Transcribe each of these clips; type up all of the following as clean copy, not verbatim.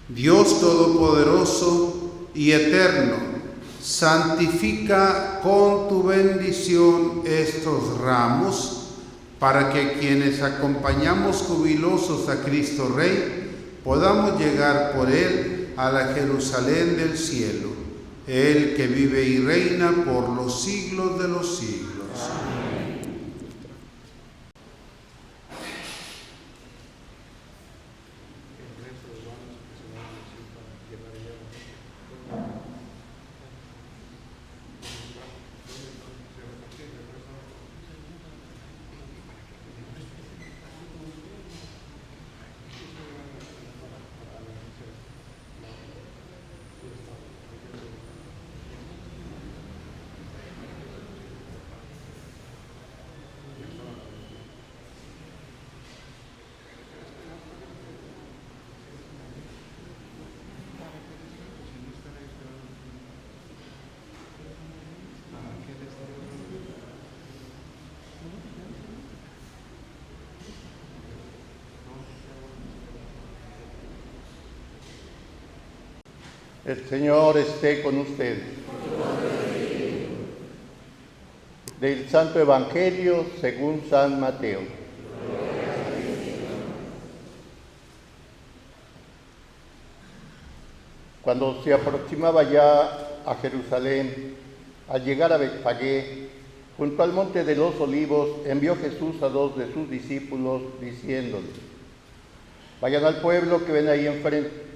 Dios Todopoderoso y Eterno, santifica con tu bendición estos ramos, para que quienes acompañamos jubilosos a Cristo Rey, podamos llegar por Él a la Jerusalén del cielo, Él que vive y reina por los siglos de los siglos. Amén. El Señor esté con ustedes. Del Santo Evangelio según San Mateo. Cuando se aproximaba ya a Jerusalén, al llegar a Betfagé, junto al monte de los Olivos, envió Jesús a 2 de sus discípulos, diciéndoles: vayan al pueblo que ven ahí enfrente.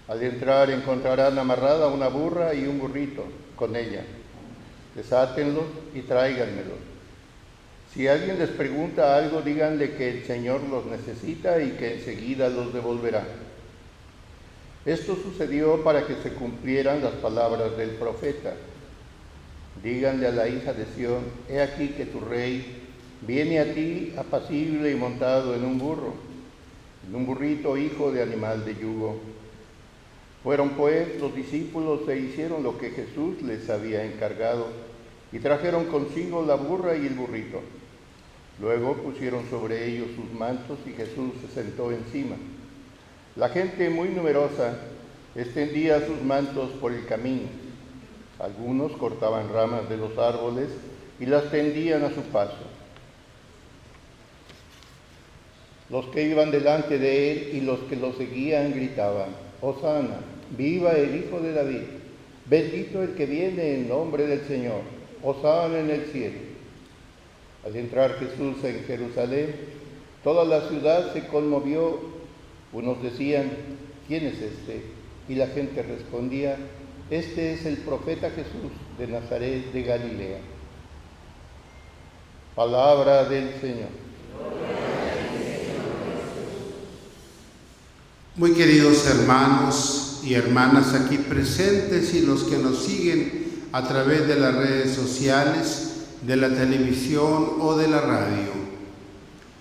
Al entrar encontrarán amarrada una burra y un burrito con ella. Desátenlos y tráiganmelos. Si alguien les pregunta algo, díganle que el Señor los necesita y que enseguida los devolverá. Esto sucedió para que se cumplieran las palabras del profeta. Díganle a la hija de Sión: he aquí que tu rey viene a ti apacible y montado en un burrito, hijo de animal de yugo. Fueron pues los discípulos e hicieron lo que Jesús les había encargado, y trajeron consigo la burra y el burrito. Luego pusieron sobre ellos sus mantos y Jesús se sentó encima. La gente muy numerosa extendía sus mantos por el camino. Algunos cortaban ramas de los árboles y las tendían a su paso. Los que iban delante de él y los que lo seguían gritaban: Hosana, viva el Hijo de David, bendito el que viene en nombre del Señor, hosana en el cielo. Al entrar Jesús en Jerusalén, toda la ciudad se conmovió. Unos decían: ¿quién es este? Y la gente respondía: este es el profeta Jesús de Nazaret de Galilea. Palabra del Señor. Muy queridos hermanos y hermanas aquí presentes y los que nos siguen a través de las redes sociales, de la televisión o de la radio.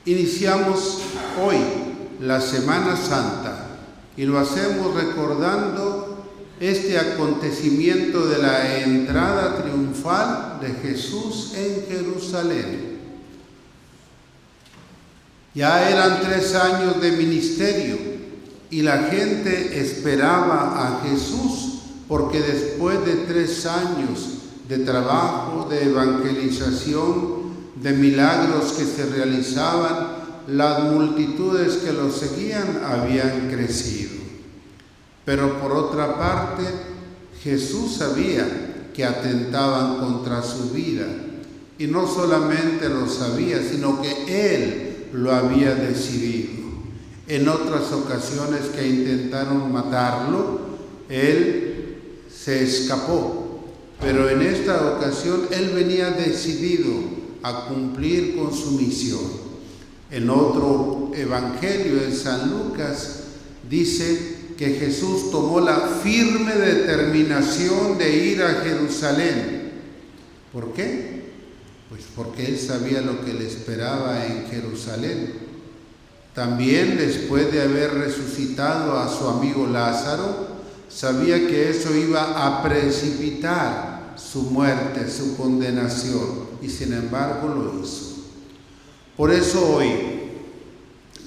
Iniciamos hoy la Semana Santa y lo hacemos recordando este acontecimiento de la entrada triunfal de Jesús en Jerusalén. Ya eran 3 años de ministerio y la gente esperaba a Jesús, porque después de 3 años de trabajo, de evangelización, de milagros que se realizaban, las multitudes que lo seguían habían crecido. Pero por otra parte, Jesús sabía que atentaban contra su vida, y no solamente lo sabía, sino que Él lo había decidido. En otras ocasiones que intentaron matarlo, Él se escapó, pero en esta ocasión Él venía decidido a cumplir con su misión. En otro evangelio, en San Lucas, dice que Jesús tomó la firme determinación de ir a Jerusalén. ¿Por qué? Pues porque Él sabía lo que le esperaba en Jerusalén. También, después de haber resucitado a su amigo Lázaro, sabía que eso iba a precipitar su muerte, su condenación, y sin embargo lo hizo. Por eso hoy,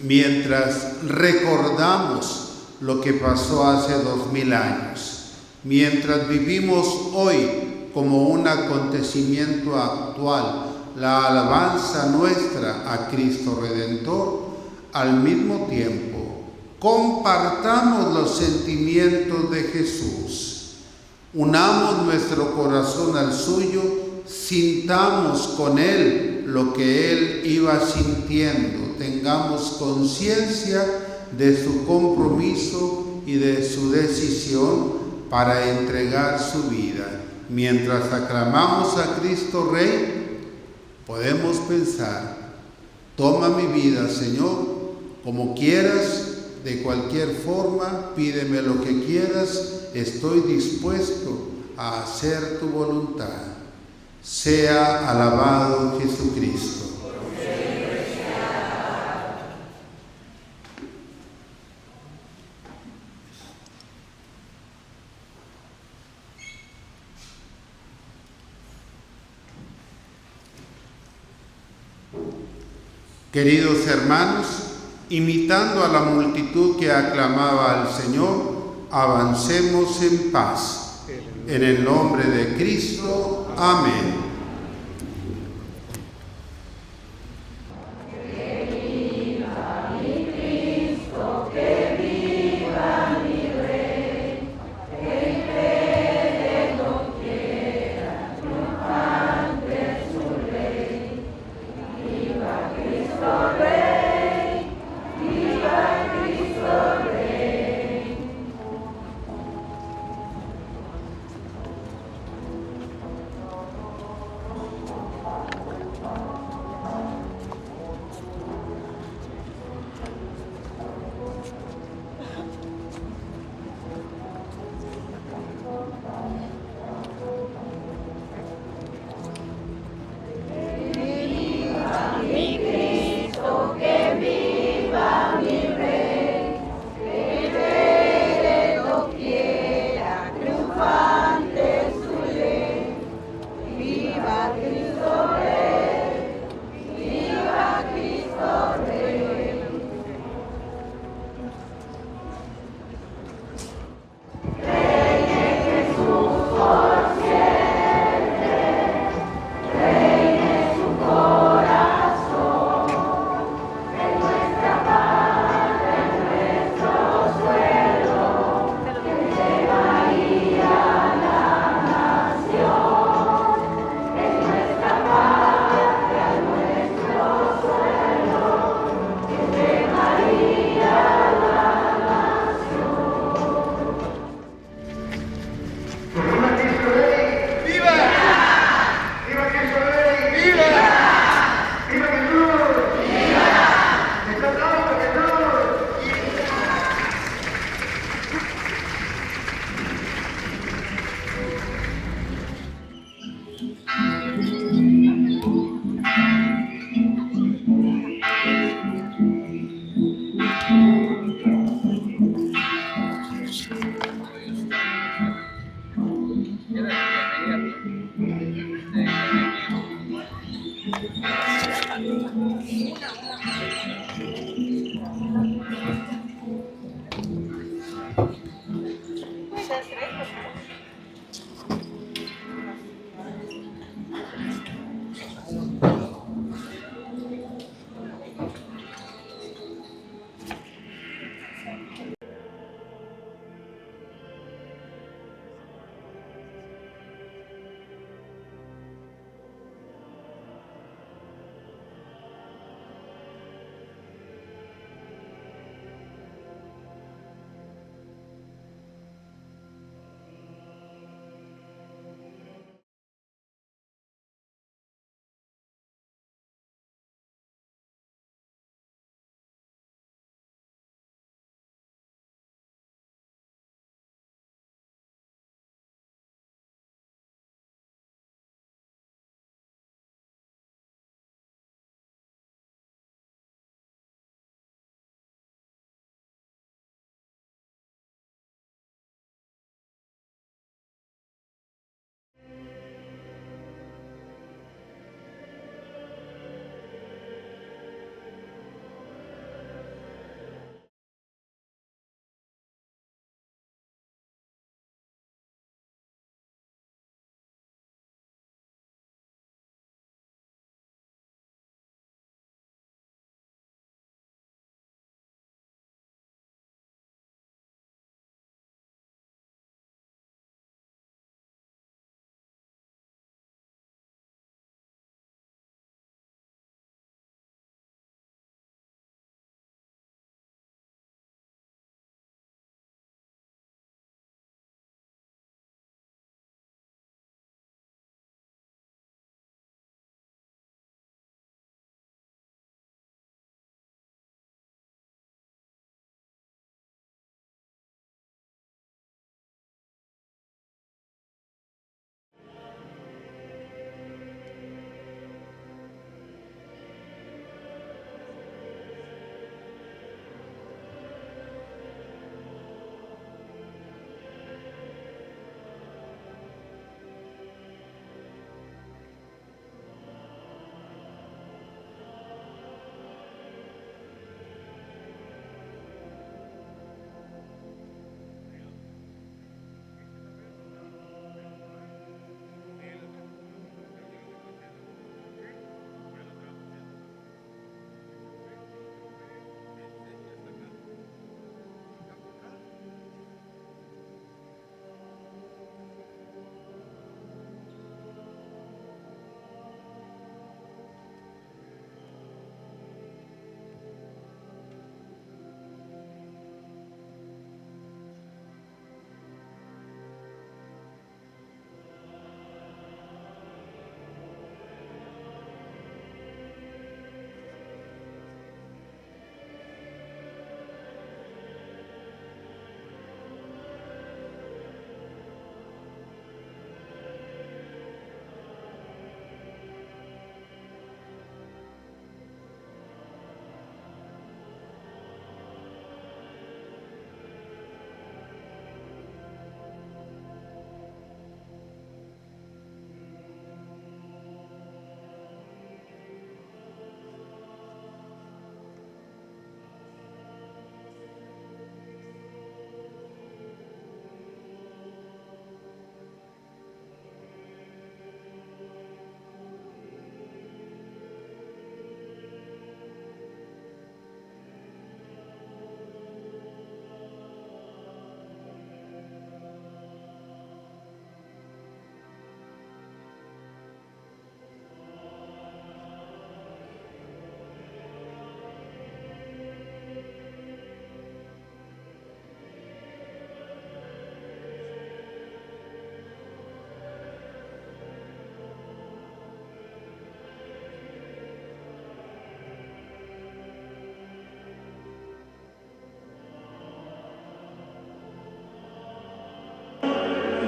mientras recordamos lo que pasó hace 2000 años. Mientras vivimos hoy como un acontecimiento actual, la alabanza nuestra a Cristo Redentor, al mismo tiempo, compartamos los sentimientos de Jesús. Unamos nuestro corazón al suyo, sintamos con Él lo que Él iba sintiendo, tengamos conciencia de su compromiso y de su decisión para entregar su vida. Mientras aclamamos a Cristo Rey, podemos pensar: toma mi vida, Señor, como quieras, de cualquier forma, pídeme lo que quieras, estoy dispuesto a hacer tu voluntad. Sea alabado Jesucristo. Queridos hermanos, imitando a la multitud que aclamaba al Señor, avancemos en paz. En el nombre de Cristo. Amén.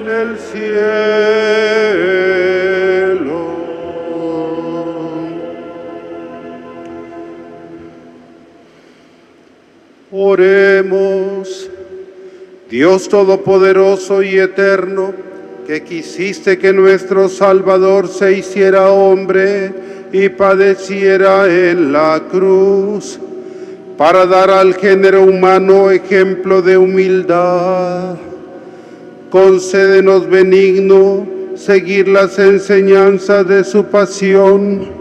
del cielo. Oremos. Dios Todopoderoso y Eterno, que quisiste que nuestro Salvador se hiciera hombre y padeciera en la cruz, para dar al género humano ejemplo de humildad, concédenos benigno seguir las enseñanzas de su pasión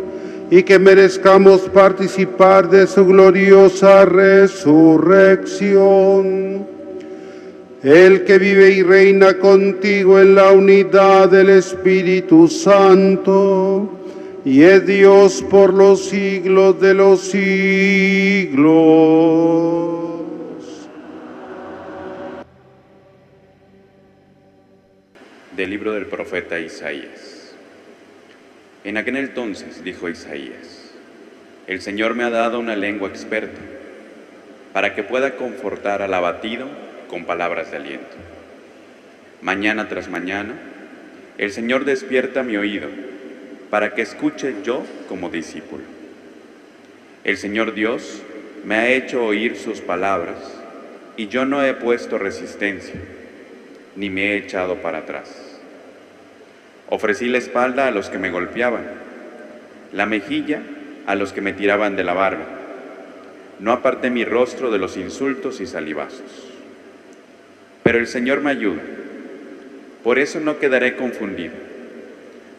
y que merezcamos participar de su gloriosa resurrección. El que vive y reina contigo en la unidad del Espíritu Santo, y es Dios por los siglos de los siglos. Del libro del profeta Isaías. En aquel entonces dijo Isaías: el Señor me ha dado una lengua experta, para que pueda confortar al abatido con palabras de aliento. Mañana tras mañana, el Señor despierta mi oído, para que escuche yo como discípulo. El Señor Dios me ha hecho oír sus palabras, y yo no he puesto resistencia, ni me he echado para atrás. Ofrecí la espalda a los que me golpeaban, la mejilla a los que me tiraban de la barba. No aparté mi rostro de los insultos y salivazos. Pero el Señor me ayuda, por eso no quedaré confundido.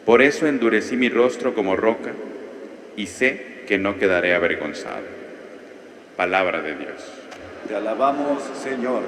Por eso endurecí mi rostro como roca y sé que no quedaré avergonzado. Palabra de Dios. Te alabamos, Señor.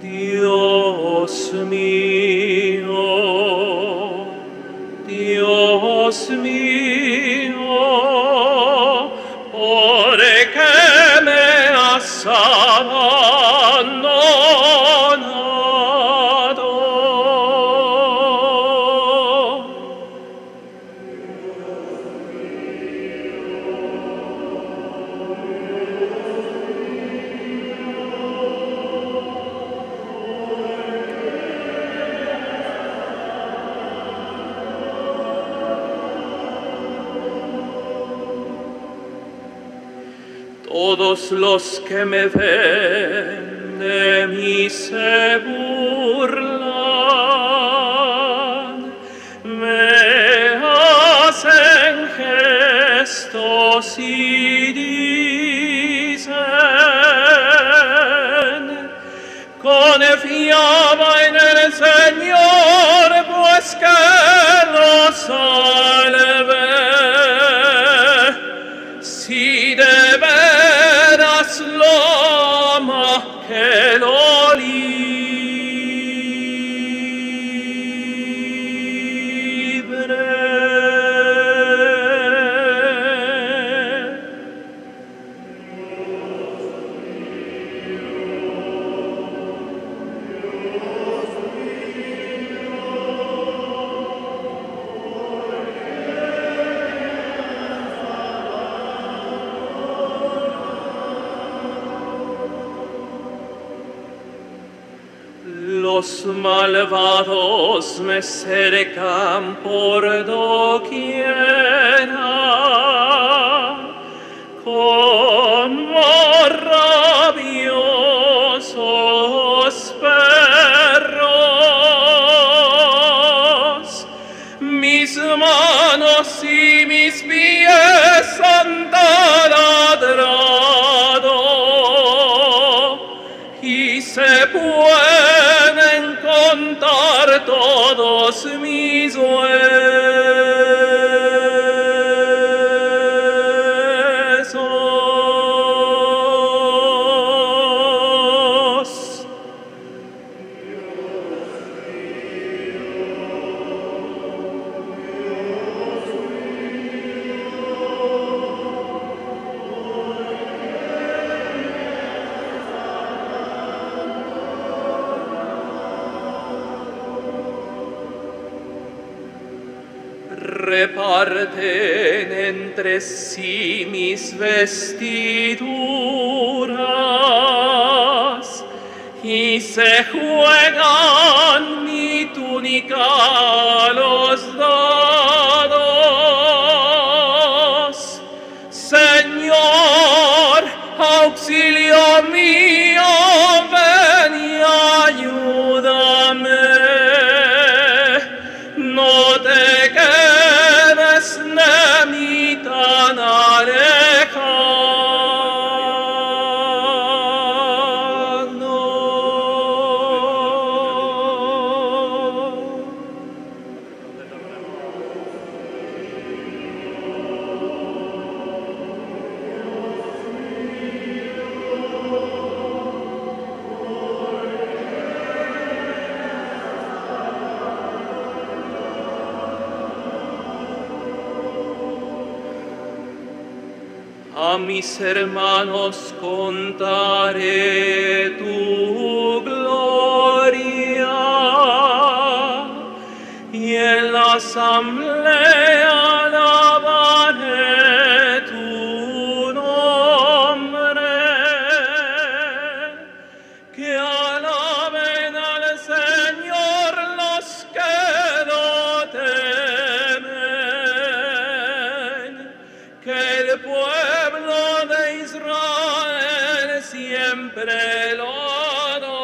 Dios mío, Dios mío, ¿por qué me has abandonado? Todos los que me ven de mí se burlan, me hacen gestos y dicen: confiaba en el Señor, pues que lo salve. Si de veras lo ama, que lo libre. Los malvados me cercan por doquiera, como rabiosos perros. Mis manos y mis pies han taladrado, y se pueden contar todos mis huesos. reparten entre sí mis vestiduras y se juegan mi túnica a los dados. Señor, auxilio mío, ven y ayúdame. No te quedes de mí tan alejado. A mis hermanos contaré tu gloria y en la asamblea alabaré tu nombre. Que alaben al Señor los que lo temen, que el pueblo de Israel siempre lo adore.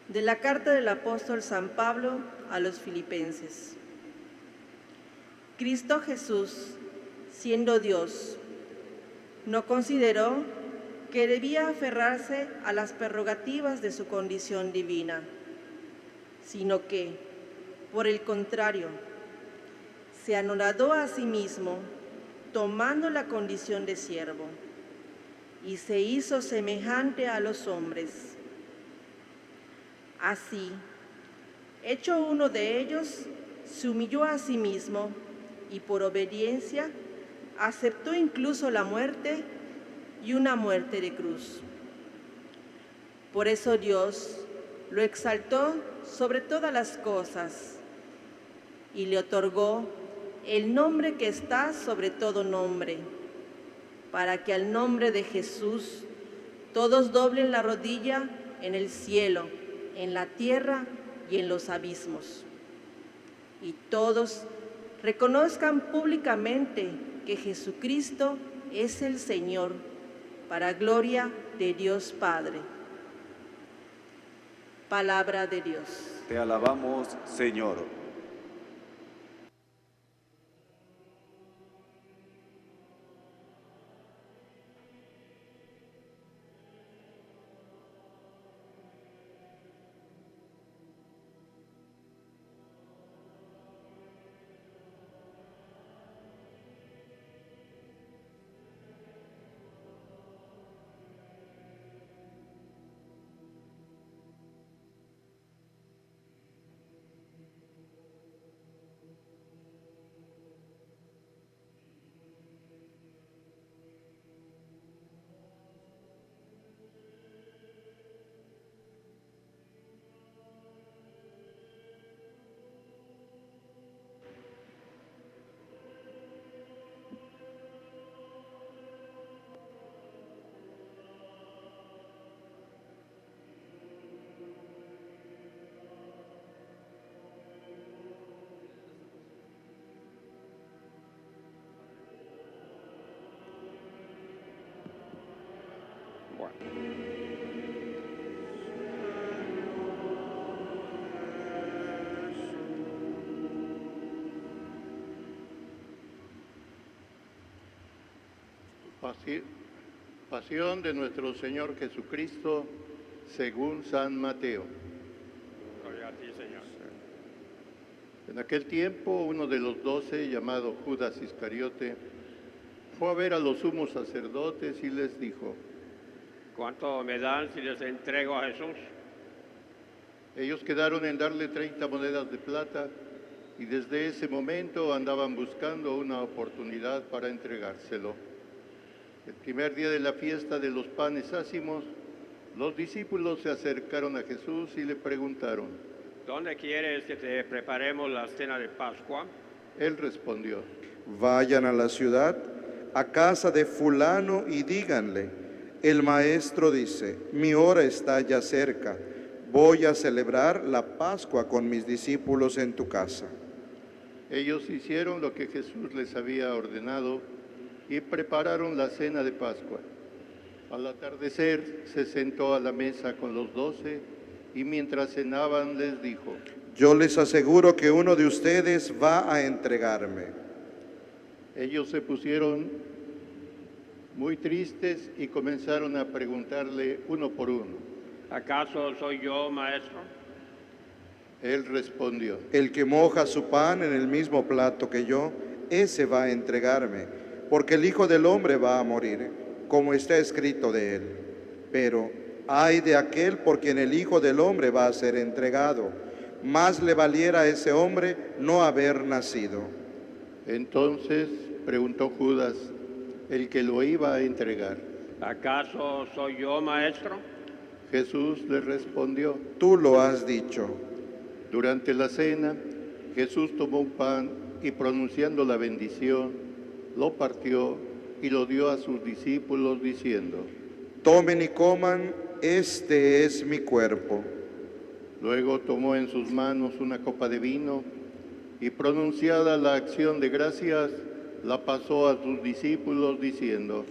De la carta del apóstol San Pablo a los Filipenses. Cristo Jesús, siendo Dios, no consideró que debía aferrarse a las prerrogativas de su condición divina, sino que, por el contrario, se anonadó a sí mismo, tomando la condición de siervo, y se hizo semejante a los hombres. Así, hecho uno de ellos, se humilló a sí mismo y por obediencia aceptó incluso la muerte y una muerte de cruz. Por eso Dios lo exaltó sobre todas las cosas y le otorgó el nombre que está sobre todo nombre, para que al nombre de Jesús todos doblen la rodilla en el cielo, en la tierra y en los abismos, y todos reconozcan públicamente que Jesucristo es el Señor, para gloria de Dios Padre. Palabra de Dios. Te alabamos, Señor. Pasión de nuestro Señor Jesucristo según San Mateo. Gloria a ti, Señor. En aquel tiempo, uno de los 12, llamado Judas Iscariote, fue a ver a los sumos sacerdotes y les dijo: ¿Cuánto me dan si les entrego a Jesús? Ellos quedaron en darle 30 monedas de plata y desde ese momento andaban buscando una oportunidad para entregárselo. El primer día de la fiesta de los panes ácimos, los discípulos se acercaron a Jesús y le preguntaron: ¿Dónde quieres que te preparemos la cena de Pascua? Él respondió: Vayan a la ciudad, a casa de fulano y díganle: el maestro dice, mi hora está ya cerca, voy a celebrar la Pascua con mis discípulos en tu casa. Ellos hicieron lo que Jesús les había ordenado y prepararon la cena de Pascua. Al atardecer se sentó a la mesa con los 12 y mientras cenaban les dijo: Yo les aseguro que uno de ustedes va a entregarme. Ellos se pusieron muy tristes y comenzaron a preguntarle uno por uno: ¿Acaso soy yo, maestro? Él respondió: El que moja su pan en el mismo plato que yo, ese va a entregarme, porque el Hijo del Hombre va a morir, como está escrito de él. Pero ay de aquel por quien el Hijo del Hombre va a ser entregado. Más le valiera a ese hombre no haber nacido. Entonces preguntó Judas, el que lo iba a entregar: ¿Acaso soy yo, maestro? Jesús le respondió: Tú lo has dicho. Durante la cena, Jesús tomó un pan y pronunciando la bendición, lo partió y lo dio a sus discípulos diciendo: Tomen y coman, este es mi cuerpo. Luego tomó en sus manos una copa de vino y pronunciada la acción de gracias, la pasó a sus discípulos diciendo: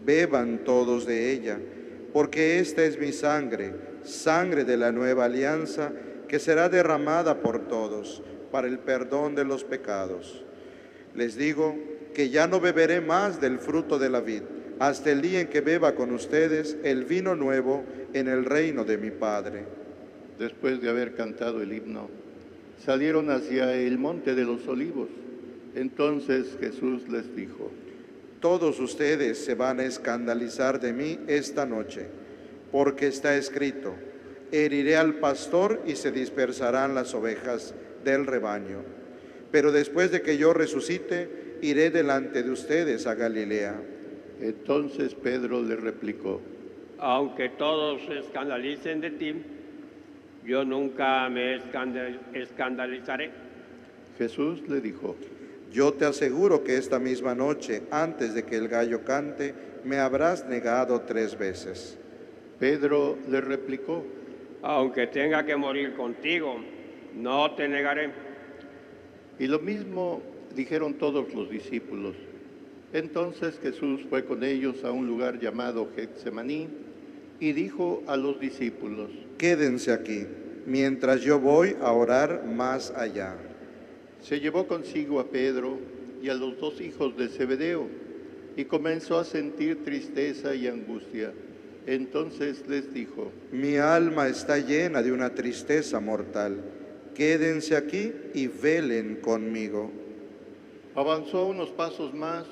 Beban todos de ella, porque esta es mi sangre, sangre de la nueva alianza, que será derramada por todos para el perdón de los pecados. Les digo que ya no beberé más del fruto de la vid, hasta el día en que beba con ustedes el vino nuevo en el reino de mi Padre. Después de haber cantado el himno, salieron hacia el monte de los olivos. Entonces Jesús les dijo: Todos ustedes se van a escandalizar de mí esta noche, porque está escrito: heriré al pastor y se dispersarán las ovejas del rebaño. Pero después de que yo resucite, iré delante de ustedes a Galilea. Entonces Pedro le replicó: Aunque todos se escandalicen de ti, yo nunca me escandalizaré. Jesús le dijo: Yo te aseguro que esta misma noche, antes de que el gallo cante, me habrás negado 3 veces. Pedro le replicó: Aunque tenga que morir contigo, no te negaré. Y lo mismo dijeron todos los discípulos. Entonces Jesús fue con ellos a un lugar llamado Getsemaní y dijo a los discípulos: Quédense aquí, mientras yo voy a orar más allá. Se llevó consigo a Pedro y a los 2 hijos de Zebedeo y comenzó a sentir tristeza y angustia. Entonces les dijo: Mi alma está llena de una tristeza mortal. Quédense aquí y velen conmigo. Avanzó unos pasos más,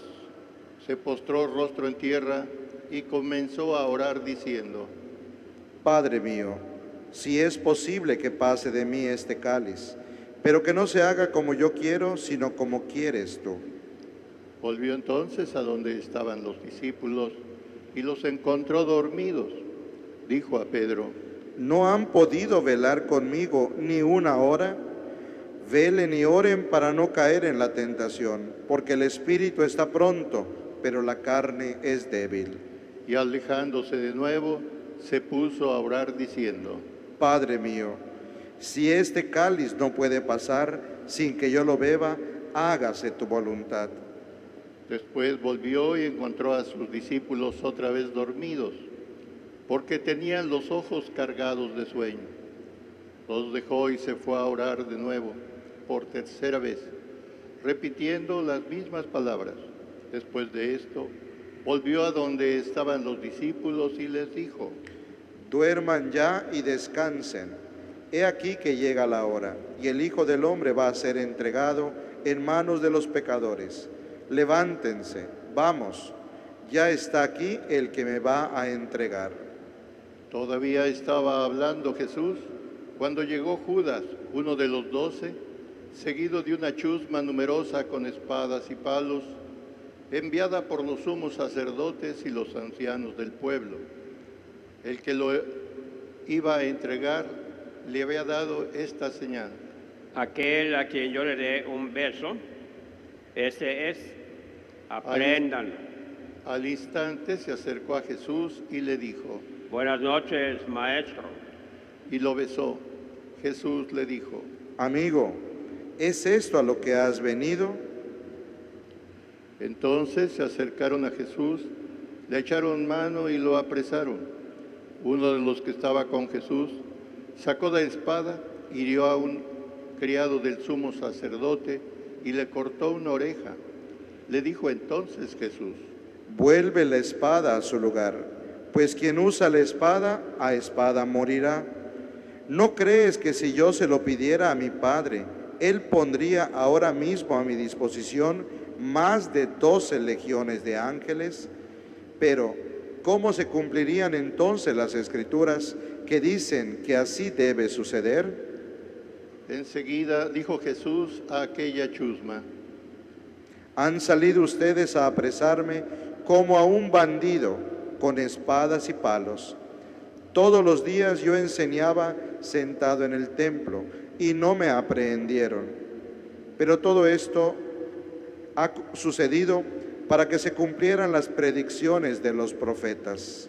se postró rostro en tierra y comenzó a orar diciendo: Padre mío, si es posible que pase de mí este cáliz, pero que no se haga como yo quiero, sino como quieres tú. Volvió entonces a donde estaban los discípulos y los encontró dormidos. Dijo a Pedro: ¿No han podido velar conmigo ni una hora? Velen y oren para no caer en la tentación, porque el espíritu está pronto, pero la carne es débil. Y alejándose de nuevo, se puso a orar diciendo: Padre mío, si este cáliz no puede pasar sin que yo lo beba, hágase tu voluntad. Después volvió y encontró a sus discípulos otra vez dormidos, porque tenían los ojos cargados de sueño. Los dejó y se fue a orar de nuevo, por 3ª vez, repitiendo las mismas palabras. Después de esto, volvió a donde estaban los discípulos y les dijo: Duerman ya y descansen. He aquí que llega la hora, y el Hijo del Hombre va a ser entregado en manos de los pecadores. Levántense, vamos, ya está aquí el que me va a entregar. Todavía estaba hablando Jesús cuando llegó Judas, uno de los 12, seguido de una chusma numerosa con espadas y palos, enviada por los sumos sacerdotes y los ancianos del pueblo. El que lo iba a entregar le había dado esta señal. Aquel a quien yo le dé un beso, ese es, aprendan. Al instante se acercó a Jesús y le dijo, Buenas noches, maestro. y lo besó. Jesús le dijo, Amigo, ¿es esto a lo que has venido? Entonces se acercaron a Jesús, le echaron mano y lo apresaron. Uno de los que estaba con Jesús sacó la espada, hirió a un criado del sumo sacerdote y le cortó una oreja. Le dijo entonces Jesús, Vuelve la espada a su lugar, pues quien usa la espada, a espada morirá. ¿No crees que si yo se lo pidiera a mi Padre, Él pondría ahora mismo a mi disposición más de 12 legiones de ángeles? Pero, ¿cómo se cumplirían entonces las Escrituras que dicen que así debe suceder? enseguida dijo Jesús a aquella chusma, Han salido ustedes a apresarme como a un bandido, con espadas y palos. Todos los días yo enseñaba sentado en el templo y no me aprehendieron. Pero todo esto ha sucedido para que se cumplieran las predicciones de los profetas.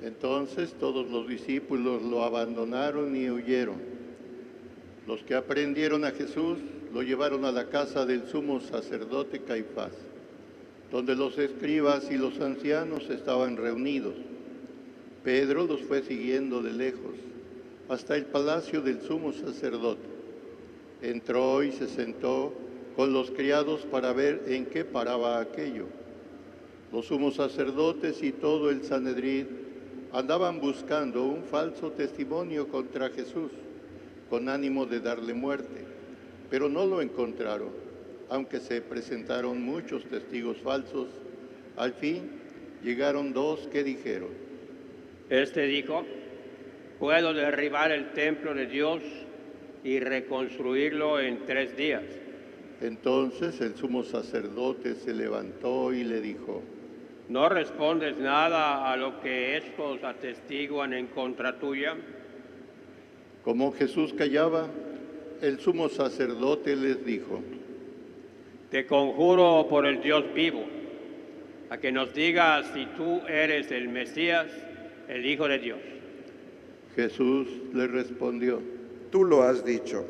Entonces todos los discípulos lo abandonaron y huyeron. Los que aprendieron a Jesús lo llevaron a la casa del sumo sacerdote Caifás, donde los escribas y los ancianos estaban reunidos. Pedro los fue siguiendo de lejos hasta el palacio del sumo sacerdote. Entró y se sentó con los criados para ver en qué paraba aquello. Los sumos sacerdotes y todo el Sanedrín andaban buscando un falso testimonio contra Jesús, con ánimo de darle muerte, pero no lo encontraron, aunque se presentaron muchos testigos falsos. Al fin llegaron 2 que dijeron, Este dijo, puedo derribar el templo de Dios y reconstruirlo en 3 días. Entonces el sumo sacerdote se levantó y le dijo, ¿No respondes nada a lo que estos atestiguan en contra tuya? como Jesús callaba, el sumo sacerdote les dijo, Te conjuro por el Dios vivo, a que nos digas si tú eres el Mesías, el Hijo de Dios. Jesús le respondió, Tú lo has dicho.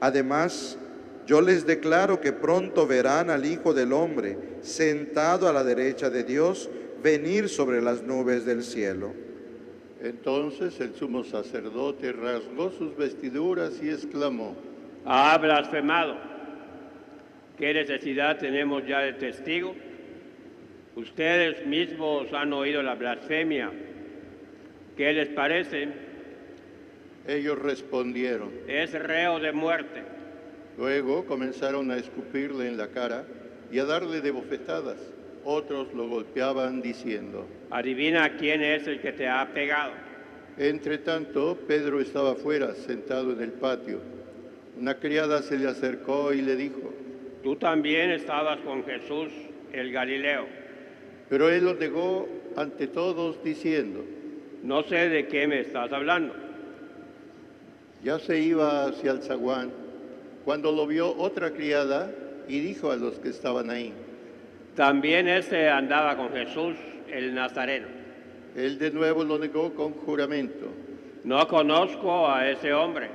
Además, yo les declaro que pronto verán al Hijo del Hombre sentado a la derecha de Dios venir sobre las nubes del cielo. Entonces el sumo sacerdote rasgó sus vestiduras y exclamó, Ha blasfemado. ¿Qué necesidad tenemos ya de testigo? Ustedes mismos han oído la blasfemia. ¿Qué les parece? Ellos respondieron. Es reo de muerte. Luego comenzaron a escupirle en la cara y a darle de bofetadas. Otros lo golpeaban diciendo, Adivina quién es el que te ha pegado. Entre tanto, Pedro estaba fuera, sentado en el patio. Una criada se le acercó y le dijo, Tú también estabas con Jesús, el Galileo. pero él lo negó ante todos diciendo, No sé de qué me estás hablando. ya se iba hacia el zaguán, cuando lo vio otra criada y dijo a los que estaban ahí, También este andaba con Jesús, el Nazareno. él de nuevo lo negó con juramento. No conozco a ese hombre.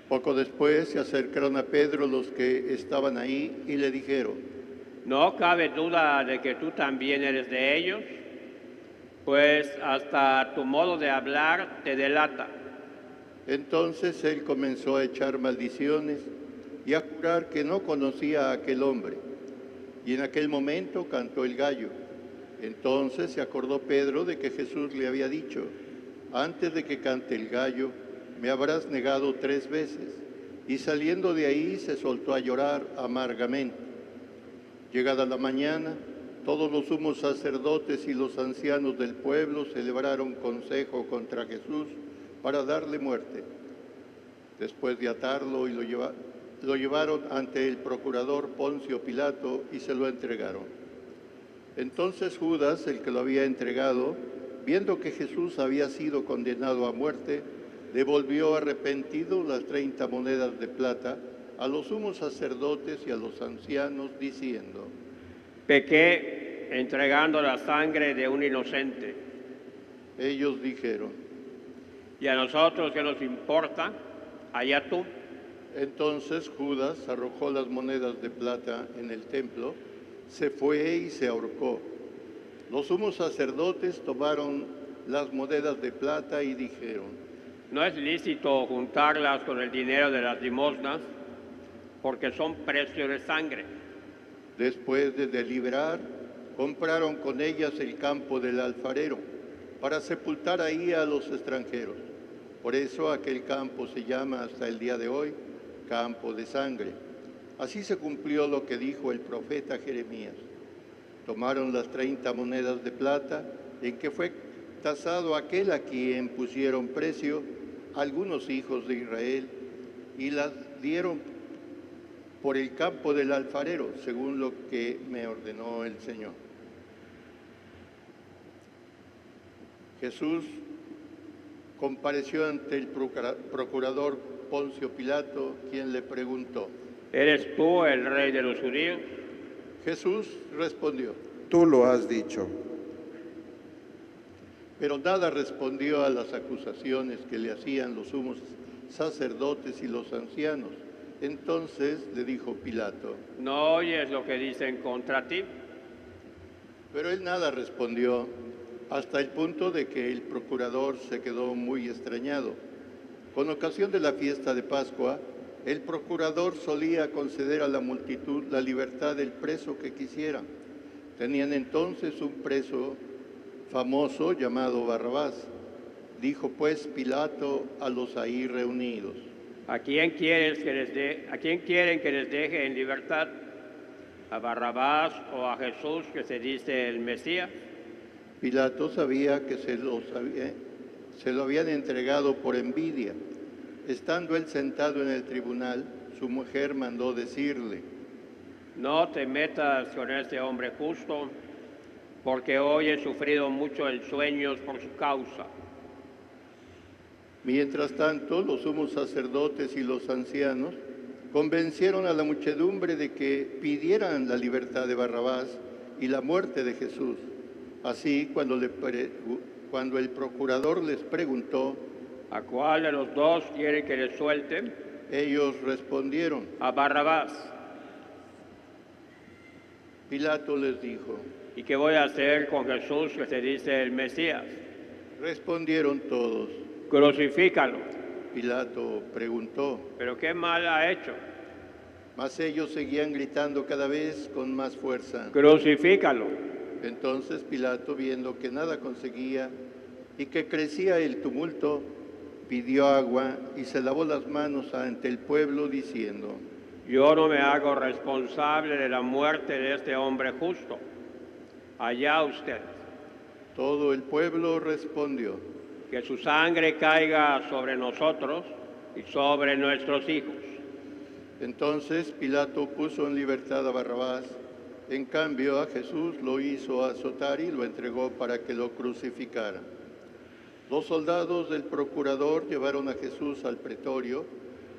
Poco después se acercaron a Pedro los que estaban ahí y le dijeron, No cabe duda de que tú también eres de ellos, pues hasta tu modo de hablar te delata. Entonces él comenzó a echar maldiciones y a jurar que no conocía a aquel hombre. Y en aquel momento cantó el gallo. Entonces se acordó Pedro de que Jesús le había dicho, antes de que cante el gallo, me habrás negado 3 veces. Y saliendo de ahí se soltó a llorar amargamente. Llegada la mañana, todos los sumos sacerdotes y los ancianos del pueblo celebraron consejo contra Jesús para darle muerte. Después de atarlo, lo llevaron ante el procurador Poncio Pilato y se lo entregaron. Entonces Judas, el que lo había entregado, viendo que Jesús había sido condenado a muerte, devolvió arrepentido las 30 monedas de plata a los sumos sacerdotes y a los ancianos, diciendo: pequé entregando la sangre de un inocente. Ellos dijeron: ¿y a nosotros qué nos importa? Allá tú. Entonces Judas arrojó las monedas de plata en el templo, se fue y se ahorcó. Los sumos sacerdotes tomaron las monedas de plata y dijeron: no es lícito juntarlas con el dinero de las limosnas, porque son precio de sangre. Después de deliberar, compraron con ellas el campo del alfarero, para sepultar ahí a los extranjeros. Por eso aquel campo se llama hasta el día de hoy Campo de Sangre. Así se cumplió lo que dijo el profeta Jeremías. Tomaron las 30 monedas de plata en que fue tasado aquel a quien pusieron precio algunos hijos de Israel, y las dieron por el campo del alfarero, según lo que me ordenó el Señor. Jesús compareció ante el procurador Poncio Pilato, quien le preguntó: ¿eres tú el rey de los judíos? Jesús respondió: Tú lo has dicho. Pero nada respondió a las acusaciones que le hacían los sumos sacerdotes y los ancianos. Entonces le dijo Pilato: ¿no oyes lo que dicen contra ti? Pero él nada respondió, hasta el punto de que el procurador se quedó muy extrañado. Con ocasión de la fiesta de Pascua, el procurador solía conceder a la multitud la libertad del preso que quisiera. Tenían entonces un preso famoso llamado Barrabás. Dijo pues Pilato a los ahí reunidos: ¿A quién quieren que les deje en libertad? ¿A Barrabás o a Jesús, que se dice el Mesías? Pilato sabía que se lo habían entregado por envidia. Estando él sentado en el tribunal, su mujer mandó decirle: no te metas con este hombre justo, porque hoy he sufrido mucho en sueños por su causa. Mientras tanto, los sumos sacerdotes y los ancianos convencieron a la muchedumbre de que pidieran la libertad de Barrabás y la muerte de Jesús. Así, cuando el procurador les preguntó: ¿a cuál de los dos quieren que les suelten? Ellos respondieron: a Barrabás. Pilato les dijo: ¿y qué voy a hacer con Jesús, que se dice el Mesías? Respondieron todos: crucifícalo. Pilato preguntó: ¿pero qué mal ha hecho? Mas ellos seguían gritando cada vez con más fuerza: crucifícalo. Entonces Pilato, viendo que nada conseguía y que crecía el tumulto, pidió agua y se lavó las manos ante el pueblo, diciendo: yo no me hago responsable de la muerte de este hombre justo. Allá ustedes. Todo el pueblo respondió: que su sangre caiga sobre nosotros y sobre nuestros hijos. Entonces Pilato puso en libertad a Barrabás. En cambio, a Jesús lo hizo azotar y lo entregó para que lo crucificaran. Los soldados del procurador llevaron a Jesús al pretorio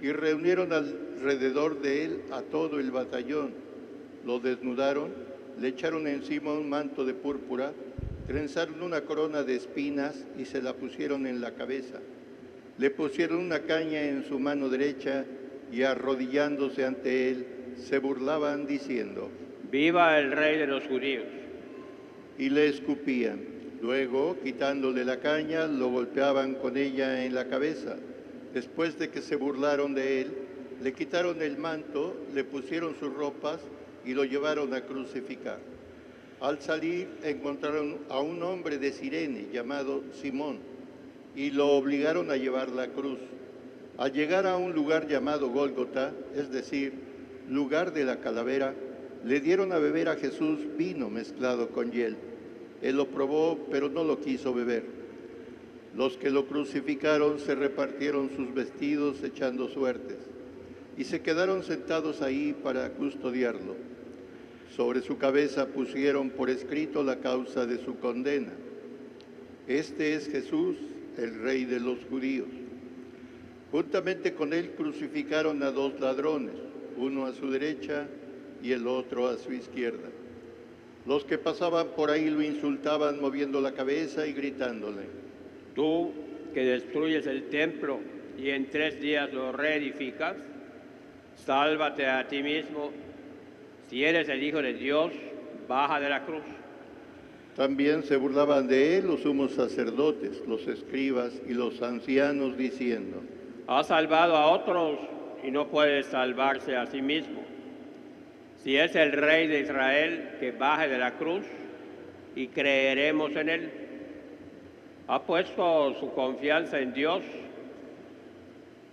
y reunieron alrededor de él a todo el batallón. Lo desnudaron, le echaron encima un manto de púrpura, trenzaron una corona de espinas y se la pusieron en la cabeza. Le pusieron una caña en su mano derecha y, arrodillándose ante él, se burlaban diciendo: ¡viva el rey de los judíos! Y le escupían. Luego, quitándole la caña, lo golpeaban con ella en la cabeza. Después de que se burlaron de él, le quitaron el manto, le pusieron sus ropas y lo llevaron a crucificar. Al salir, encontraron a un hombre de Cirene llamado Simón y lo obligaron a llevar la cruz. Al llegar a un lugar llamado Gólgota, es decir, lugar de la calavera, le dieron a beber a Jesús vino mezclado con hiel. Él lo probó, pero no lo quiso beber. Los que lo crucificaron se repartieron sus vestidos echando suertes, y se quedaron sentados ahí para custodiarlo. Sobre su cabeza pusieron por escrito la causa de su condena. Este es Jesús, el Rey de los judíos. Juntamente con él crucificaron a 2 ladrones, uno a su derecha y el otro a su izquierda. Los que pasaban por ahí lo insultaban moviendo la cabeza y gritándole: Tú que destruyes el templo y en 3 días lo reedificas, sálvate a ti mismo. Si eres el Hijo de Dios, baja de la cruz. También se burlaban de él los sumos sacerdotes, los escribas y los ancianos, diciendo: Ha salvado a otros y no puede salvarse a sí mismo. Si es el Rey de Israel, que baje de la cruz y creeremos en él. Ha puesto su confianza en Dios,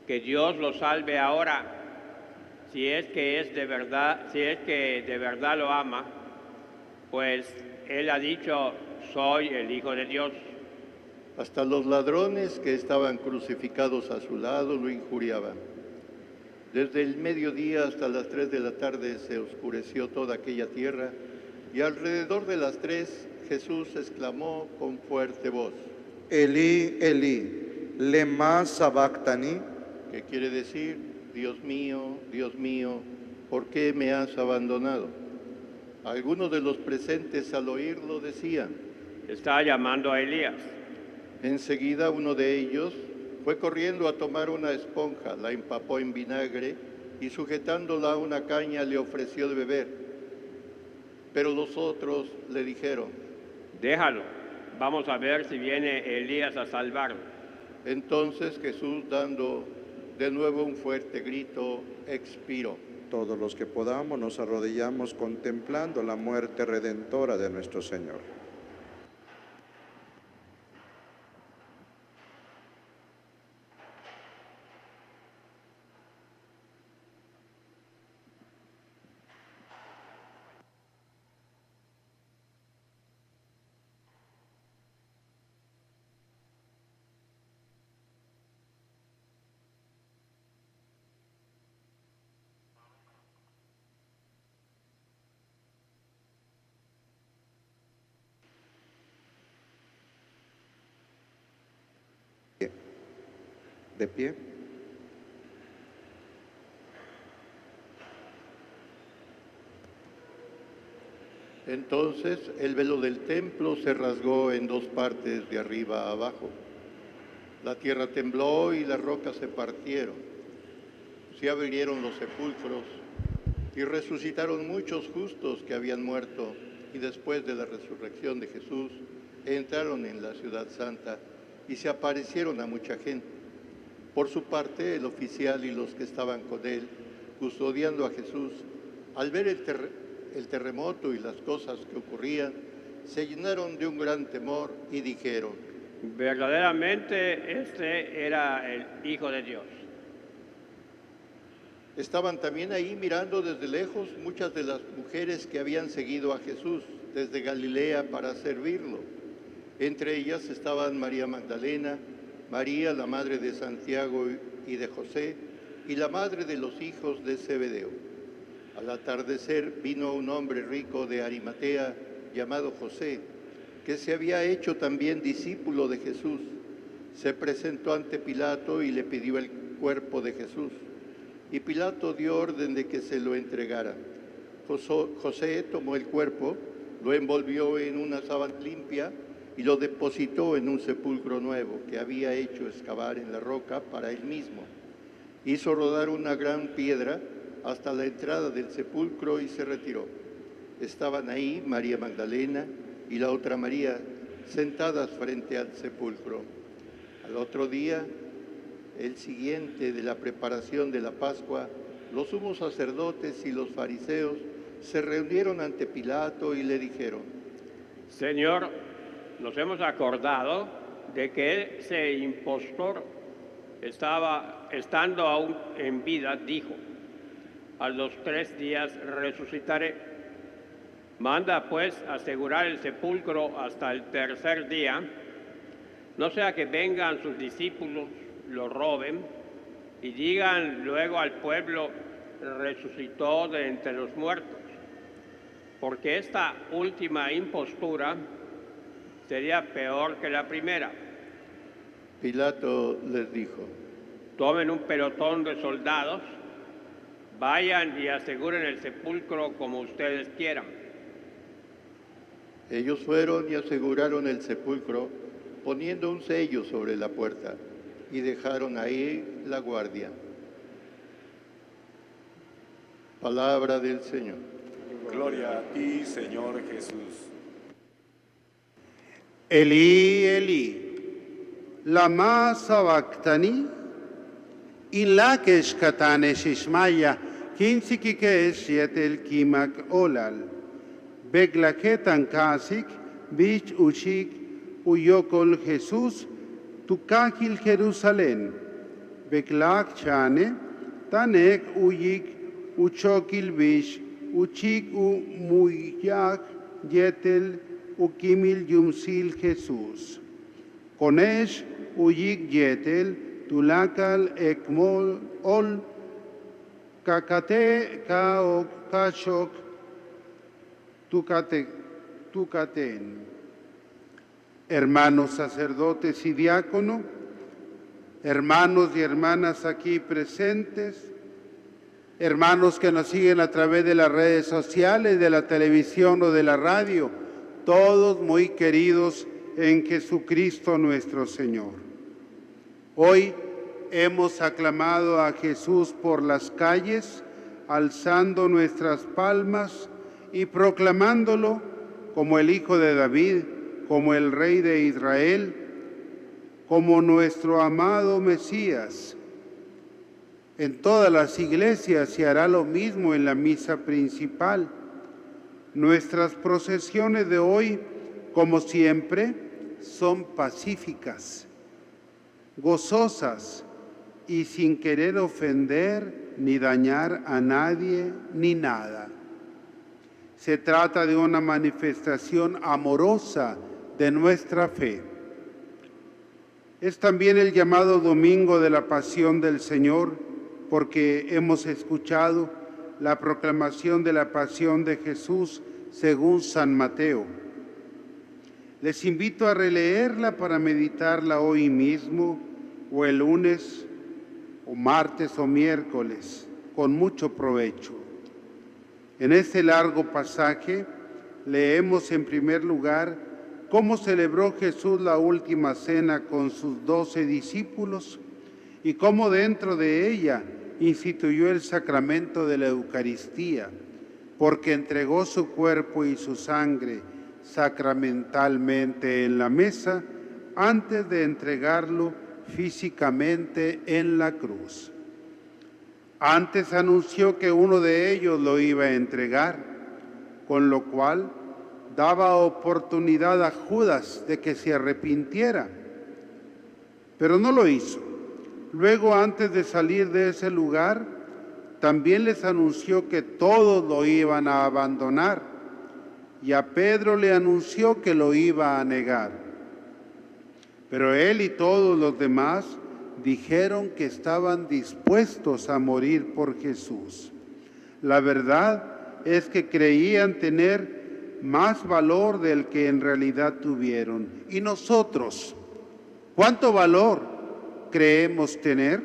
que Dios lo salve ahora, si es que de verdad lo ama, pues él ha dicho: soy el Hijo de Dios. Hasta los ladrones que estaban crucificados a su lado lo injuriaban. Desde el mediodía hasta las 3 de la tarde se oscureció toda aquella tierra, y alrededor de las 3 Jesús exclamó con fuerte voz: Elí, Elí, lema sabactani, que quiere decir: Dios mío, ¿por qué me has abandonado? Algunos de los presentes al oírlo decían: Está llamando a Elías. Enseguida uno de ellos fue corriendo a tomar una esponja, la empapó en vinagre y sujetándola a una caña le ofreció de beber. Pero los otros le dijeron: Déjalo, vamos a ver si viene Elías a salvarlo. Entonces Jesús, dando de nuevo un fuerte grito, expiró. todos los que podamos nos arrodillamos contemplando la muerte redentora de nuestro Señor. De pie. Entonces el velo del templo se rasgó en 2 partes, de arriba a abajo. La tierra tembló y las rocas se partieron. Se abrieron los sepulcros y resucitaron muchos justos que habían muerto, y después de la resurrección de Jesús entraron en la ciudad santa y se aparecieron a mucha gente. Por su parte, el oficial y los que estaban con él, custodiando a Jesús, al ver el terremoto y las cosas que ocurrían, se llenaron de un gran temor y dijeron: Verdaderamente este era el Hijo de Dios. Estaban también ahí mirando desde lejos muchas de las mujeres que habían seguido a Jesús desde Galilea para servirlo. Entre ellas estaban María Magdalena, María, la madre de Santiago y de José, y la madre de los hijos de Zebedeo. Al atardecer vino un hombre rico de Arimatea llamado José, que se había hecho también discípulo de Jesús. Se presentó ante Pilato y le pidió el cuerpo de Jesús. Y Pilato dio orden de que se lo entregara. José tomó el cuerpo, lo envolvió en una sábana limpia y lo depositó en un sepulcro nuevo que había hecho excavar en la roca para él mismo. Hizo rodar una gran piedra hasta la entrada del sepulcro y se retiró. Estaban ahí María Magdalena y la otra María sentadas frente al sepulcro. Al otro día, el siguiente de la preparación de la Pascua, los sumos sacerdotes y los fariseos se reunieron ante Pilato y le dijeron: Señor, nos hemos acordado de que ese impostor estaba estando aún en vida, dijo: a los 3 días resucitaré. Manda pues asegurar el sepulcro hasta el 3er día, no sea que vengan sus discípulos, lo roben y digan luego al pueblo: resucitó de entre los muertos. Porque esta última impostura sería peor que la primera. Pilato les dijo: tomen un pelotón de soldados, vayan y aseguren el sepulcro como ustedes quieran. Ellos fueron y aseguraron el sepulcro, poniendo un sello sobre la puerta, y dejaron ahí la guardia. Palabra del Señor. Gloria a ti, Señor Jesús. Elí, Elí, lama sabactani, ilakesh katanesh ishmaya, kinsikikesh yetel kimak olal, beglaketan kasik, bich ushik, uyokol Jesús, tukakil Jerusalén, beglak chane, tanek uyik, uchokil bish, uchik u muyak yetel ukimil yumsil Jesús. Konesh uyik yetel tulakal ekmol ol kakate kaok kashok tukaten. Hermanos sacerdotes y diácono, hermanos y hermanas aquí presentes, hermanos que nos siguen a través de las redes sociales, de la televisión o de la radio, todos muy queridos en Jesucristo nuestro Señor. Hoy hemos aclamado a Jesús por las calles, alzando nuestras palmas y proclamándolo como el Hijo de David, como el Rey de Israel, como nuestro amado Mesías. En todas las iglesias se hará lo mismo en la misa principal. Nuestras procesiones de hoy, como siempre, son pacíficas, gozosas y sin querer ofender ni dañar a nadie ni nada. Se trata de una manifestación amorosa de nuestra fe. Es también el llamado Domingo de la Pasión del Señor, porque hemos escuchado la proclamación de la Pasión de Jesús según San Mateo. Les invito a releerla para meditarla hoy mismo, o el lunes, o martes o miércoles, con mucho provecho. En este largo pasaje leemos en primer lugar cómo celebró Jesús la última cena con sus 12 discípulos y cómo dentro de ella instituyó el sacramento de la Eucaristía, porque entregó su cuerpo y su sangre sacramentalmente en la mesa antes de entregarlo físicamente en la cruz. Antes anunció que uno de ellos lo iba a entregar, con lo cual daba oportunidad a Judas de que se arrepintiera, pero no lo hizo. Luego, antes de salir de ese lugar, también les anunció que todos lo iban a abandonar, y a Pedro le anunció que lo iba a negar. Pero él y todos los demás dijeron que estaban dispuestos a morir por Jesús. La verdad es que creían tener más valor del que en realidad tuvieron. ¿Y nosotros? ¿Cuánto valor creemos tener?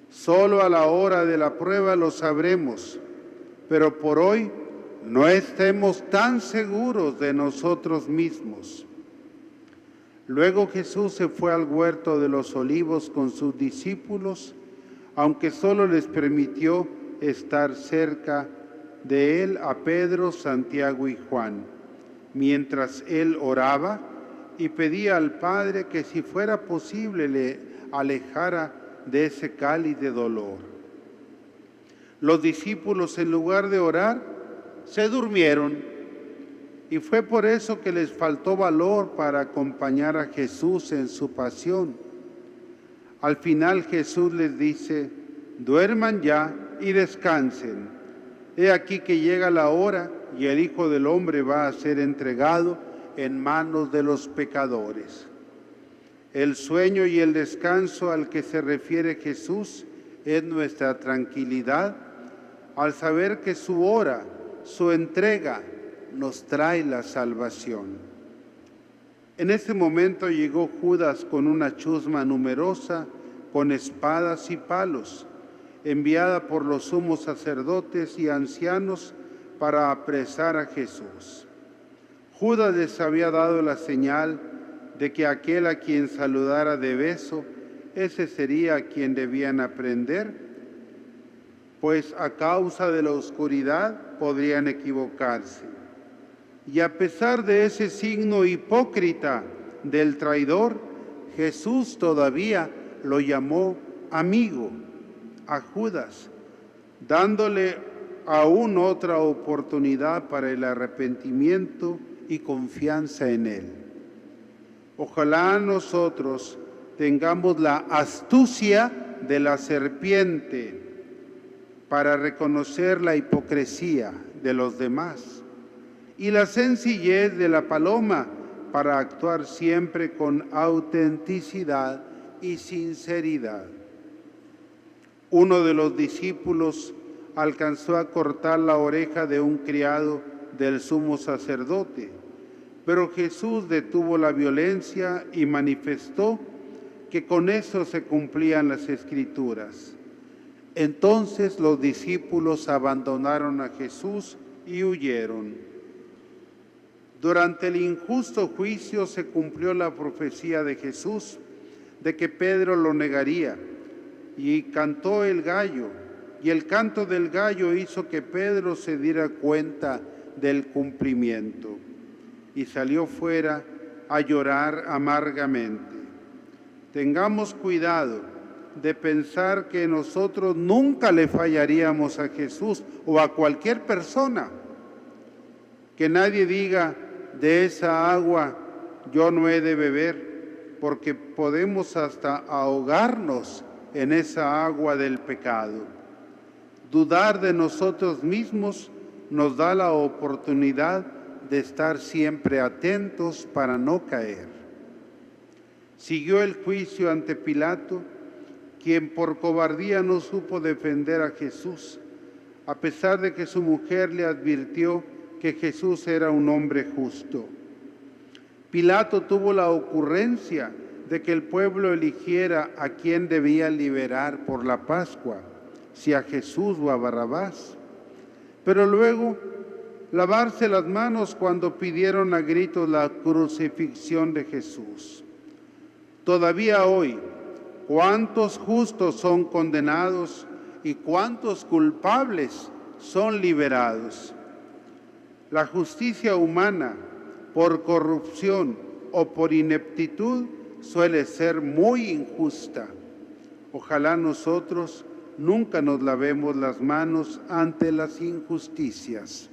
Solo a la hora de la prueba lo sabremos, pero por hoy no estemos tan seguros de nosotros mismos. Luego Jesús se fue al huerto de los olivos con sus discípulos, aunque solo les permitió estar cerca de él a Pedro, Santiago y Juan, mientras él oraba y pedía al Padre que si fuera posible le alejara de ese cáliz de dolor. Los discípulos, en lugar de orar, se durmieron. Y fue por eso que les faltó valor para acompañar a Jesús en su pasión. Al final Jesús les dice: duerman ya y descansen. He aquí que llega la hora y el Hijo del Hombre va a ser entregado en manos de los pecadores. El sueño y el descanso al que se refiere Jesús es nuestra tranquilidad al saber que su hora, su entrega, nos trae la salvación. En ese momento llegó Judas con una chusma numerosa, con espadas y palos, enviada por los sumos sacerdotes y ancianos para apresar a Jesús. Judas les había dado la señal de que aquel a quien saludara de beso, ese sería a quien debían aprender, pues a causa de la oscuridad podrían equivocarse. Y a pesar de ese signo hipócrita del traidor, Jesús todavía lo llamó amigo a Judas, dándole aún otra oportunidad para el arrepentimiento y confianza en él. Ojalá nosotros tengamos la astucia de la serpiente para reconocer la hipocresía de los demás y la sencillez de la paloma para actuar siempre con autenticidad y sinceridad. Uno de los discípulos alcanzó a cortar la oreja de un criado del sumo sacerdote, pero Jesús detuvo la violencia y manifestó que con eso se cumplían las Escrituras. Entonces los discípulos abandonaron a Jesús y huyeron. Durante el injusto juicio se cumplió la profecía de Jesús de que Pedro lo negaría, y cantó el gallo, y el canto del gallo hizo que Pedro se diera cuenta del cumplimiento y salió fuera a llorar amargamente. Tengamos cuidado de pensar que nosotros nunca le fallaríamos a Jesús o a cualquier persona. Que nadie diga: de esa agua yo no he de beber, porque podemos hasta ahogarnos en esa agua del pecado. Dudar de nosotros mismos nos da la oportunidad de estar siempre atentos para no caer. Siguió el juicio ante Pilato, quien por cobardía no supo defender a Jesús, a pesar de que su mujer le advirtió que Jesús era un hombre justo. Pilato tuvo la ocurrencia de que el pueblo eligiera a quien debía liberar por la Pascua, si a Jesús o a Barrabás. Pero luego lavarse las manos cuando pidieron a gritos la crucifixión de Jesús. Todavía hoy, ¿cuántos justos son condenados y cuántos culpables son liberados? La justicia humana, por corrupción o por ineptitud, suele ser muy injusta. Ojalá nosotros nunca nos lavemos las manos ante las injusticias.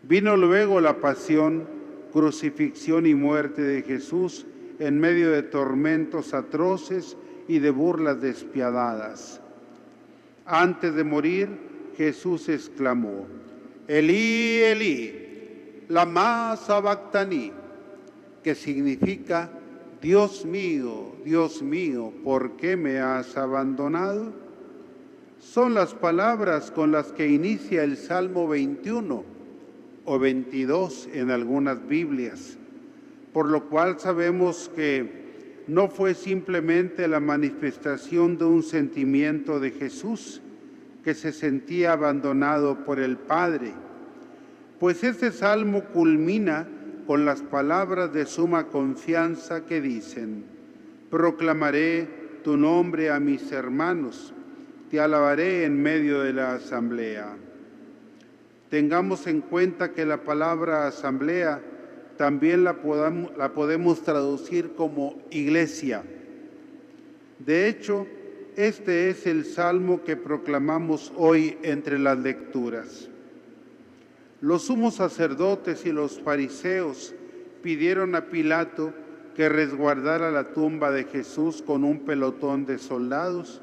Vino luego la pasión, crucifixión y muerte de Jesús en medio de tormentos atroces y de burlas despiadadas. Antes de morir, Jesús exclamó: Elí, Elí, lama sabactani, que significa: Dios mío, ¿por qué me has abandonado? Son las palabras con las que inicia el Salmo 21 o 22 en algunas Biblias, por lo cual sabemos que no fue simplemente la manifestación de un sentimiento de Jesús, que se sentía abandonado por el Padre, pues este salmo culmina con las palabras de suma confianza que dicen: proclamaré tu nombre a mis hermanos, te alabaré en medio de la asamblea. Tengamos en cuenta que la palabra asamblea también la podemos traducir como iglesia. De hecho, este es el salmo que proclamamos hoy entre las lecturas. Los sumos sacerdotes y los fariseos pidieron a Pilato que resguardara la tumba de Jesús con un pelotón de soldados,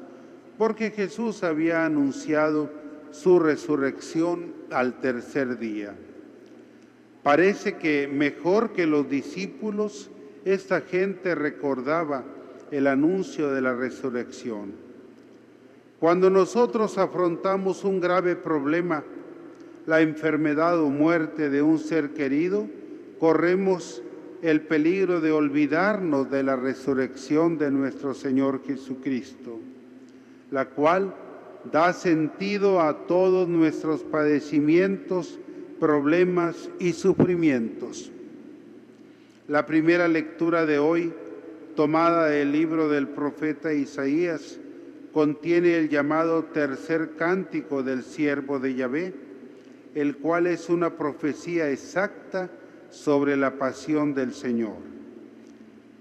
porque Jesús había anunciado su resurrección al tercer día. Parece que mejor que los discípulos, esta gente recordaba el anuncio de la resurrección. Cuando nosotros afrontamos un grave problema, la enfermedad o muerte de un ser querido, corremos el peligro de olvidarnos de la resurrección de nuestro Señor Jesucristo, la cual da sentido a todos nuestros padecimientos, problemas y sufrimientos. La primera lectura de hoy, tomada del libro del profeta Isaías, contiene el llamado tercer cántico del siervo de Yahvé, el cual es una profecía exacta sobre la pasión del Señor.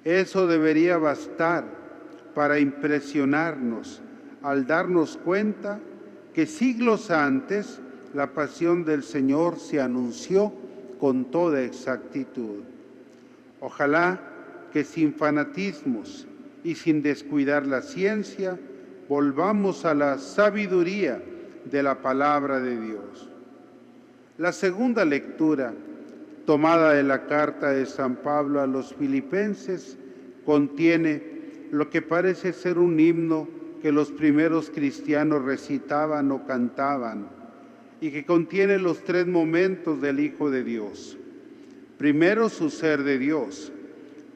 Eso debería bastar para impresionarnos al darnos cuenta que siglos antes la pasión del Señor se anunció con toda exactitud. Ojalá que sin fanatismos y sin descuidar la ciencia, volvamos a la sabiduría de la palabra de Dios. La segunda lectura, tomada de la carta de San Pablo a los Filipenses, contiene lo que parece ser un himno que los primeros cristianos recitaban o cantaban y que contiene los tres momentos del Hijo de Dios. Primero su ser de Dios,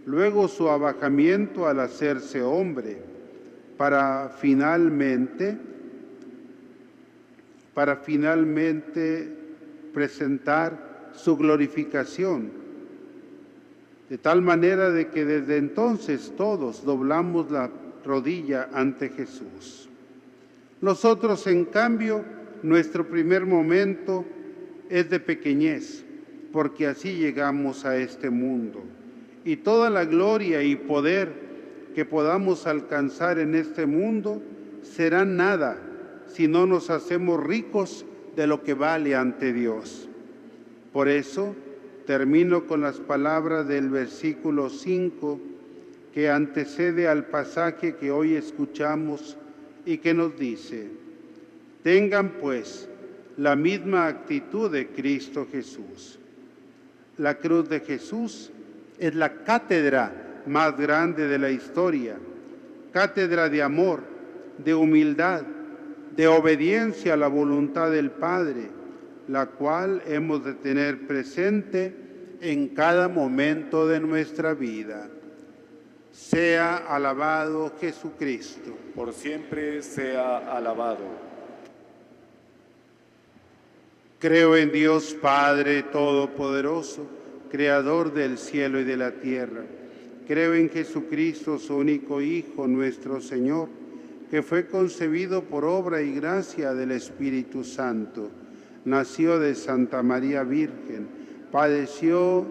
luego su abajamiento al hacerse hombre, para finalmente presentar su glorificación, de tal manera de que desde entonces todos doblamos la rodilla ante Jesús. Nosotros, en cambio, nuestro primer momento es de pequeñez, porque así llegamos a este mundo, y toda la gloria y poder que podamos alcanzar en este mundo será nada si no nos hacemos ricos de lo que vale ante Dios. Por eso termino con las palabras del versículo 5 que antecede al pasaje que hoy escuchamos y que nos dice: tengan pues la misma actitud de Cristo Jesús. La cruz de Jesús es la cátedra más grande de la historia, cátedra de amor, de humildad, de obediencia a la voluntad del Padre, la cual hemos de tener presente en cada momento de nuestra vida. Sea alabado Jesucristo. Por siempre sea alabado. Creo en Dios Padre Todopoderoso, Creador del cielo y de la tierra. Creo en Jesucristo, su único Hijo, nuestro Señor, que fue concebido por obra y gracia del Espíritu Santo. Nació de Santa María Virgen, padeció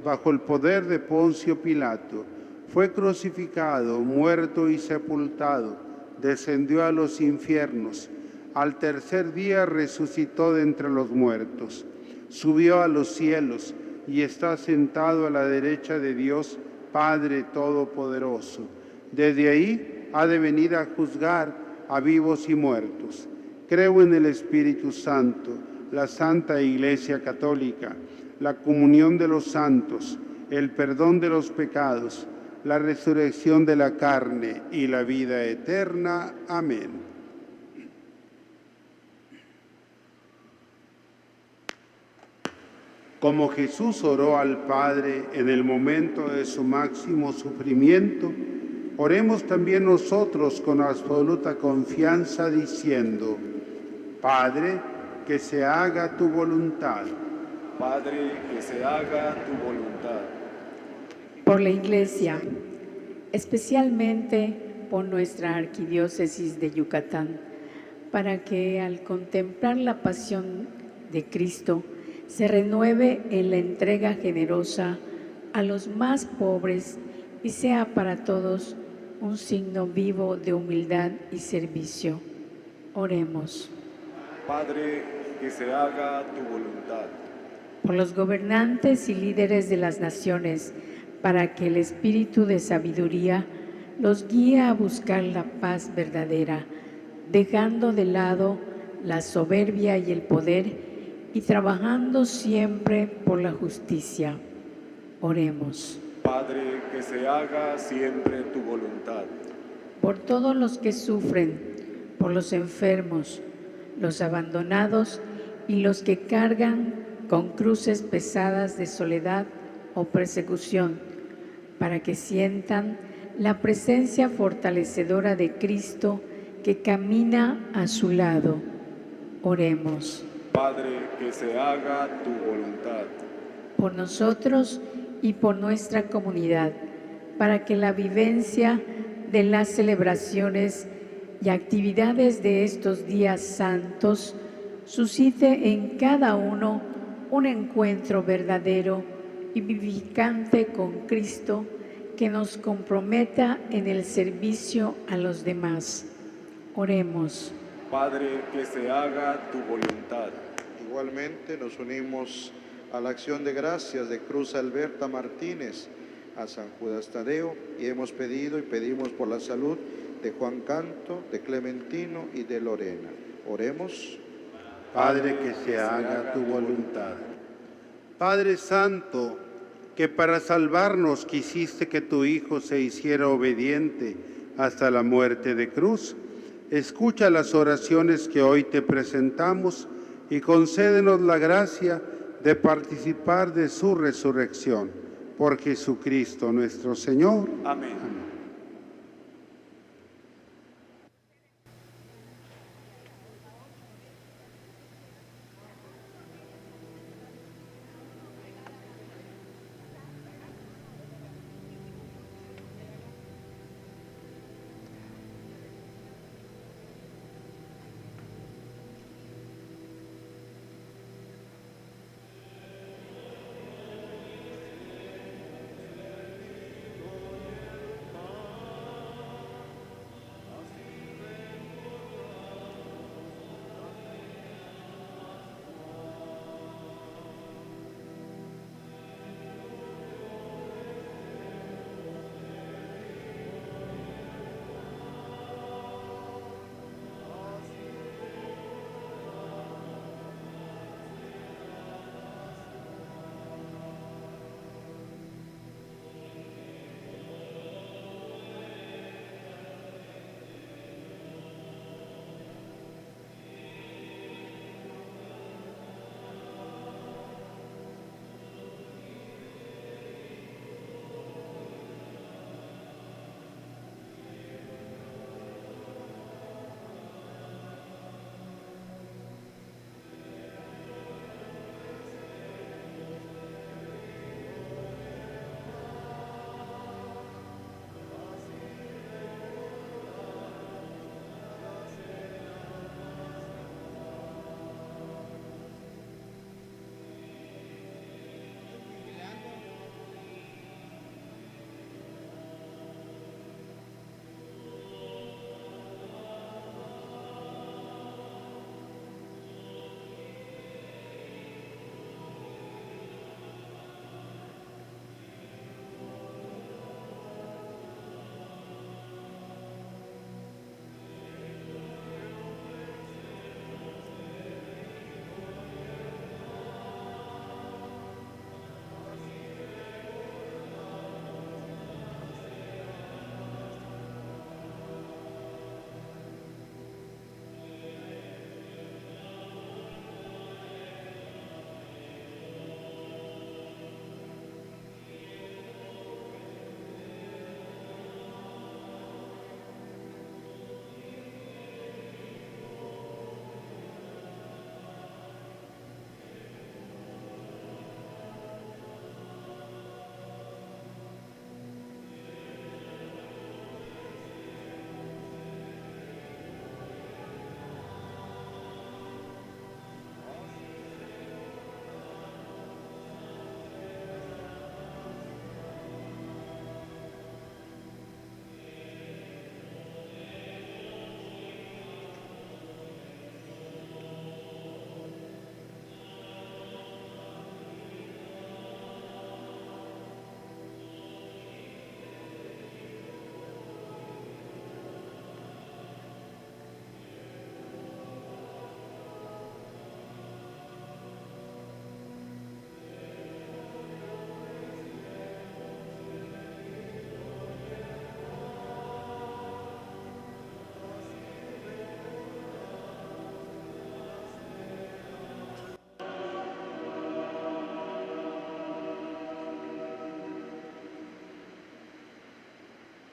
bajo el poder de Poncio Pilato, fue crucificado, muerto y sepultado, descendió a los infiernos, al tercer día resucitó de entre los muertos, subió a los cielos y está sentado a la derecha de Dios Padre Todopoderoso. Desde ahí ha de venir a juzgar a vivos y muertos. Creo en el Espíritu Santo, la Santa Iglesia Católica, la comunión de los santos, el perdón de los pecados, la resurrección de la carne y la vida eterna. Amén. Como Jesús oró al Padre en el momento de su máximo sufrimiento, oremos también nosotros con absoluta confianza diciendo: Padre, que se haga tu voluntad. Padre, que se haga tu voluntad. Por la Iglesia, especialmente por nuestra Arquidiócesis de Yucatán, para que al contemplar la pasión de Cristo se renueve en la entrega generosa a los más pobres y sea para todos un signo vivo de humildad y servicio. Oremos. Padre, que se haga tu voluntad. Por los gobernantes y líderes de las naciones, para que el espíritu de sabiduría los guíe a buscar la paz verdadera, dejando de lado la soberbia y el poder y trabajando siempre por la justicia. Oremos. Padre, que se haga siempre tu voluntad. Por todos los que sufren, por los enfermos, los abandonados y los que cargan con cruces pesadas de soledad o persecución, para que sientan la presencia fortalecedora de Cristo que camina a su lado. Oremos. Padre, que se haga tu voluntad. Por nosotros y por nuestra comunidad, para que la vivencia de las celebraciones y actividades de estos días santos suscite en cada uno un encuentro verdadero y vivificante con Cristo que nos comprometa en el servicio a los demás. Oremos. Padre, que se haga tu voluntad. Igualmente nos unimos a la acción de gracias de Cruz Alberta Martínez, a San Judas Tadeo, y hemos pedido y pedimos por la salud de Juan Canto, de Clementino y de Lorena. Oremos. Padre, que se haga tu voluntad. Padre Santo, que para salvarnos quisiste que tu Hijo se hiciera obediente hasta la muerte de cruz, escucha las oraciones que hoy te presentamos y concédenos la gracia de participar de su resurrección. Por Jesucristo nuestro Señor. Amén.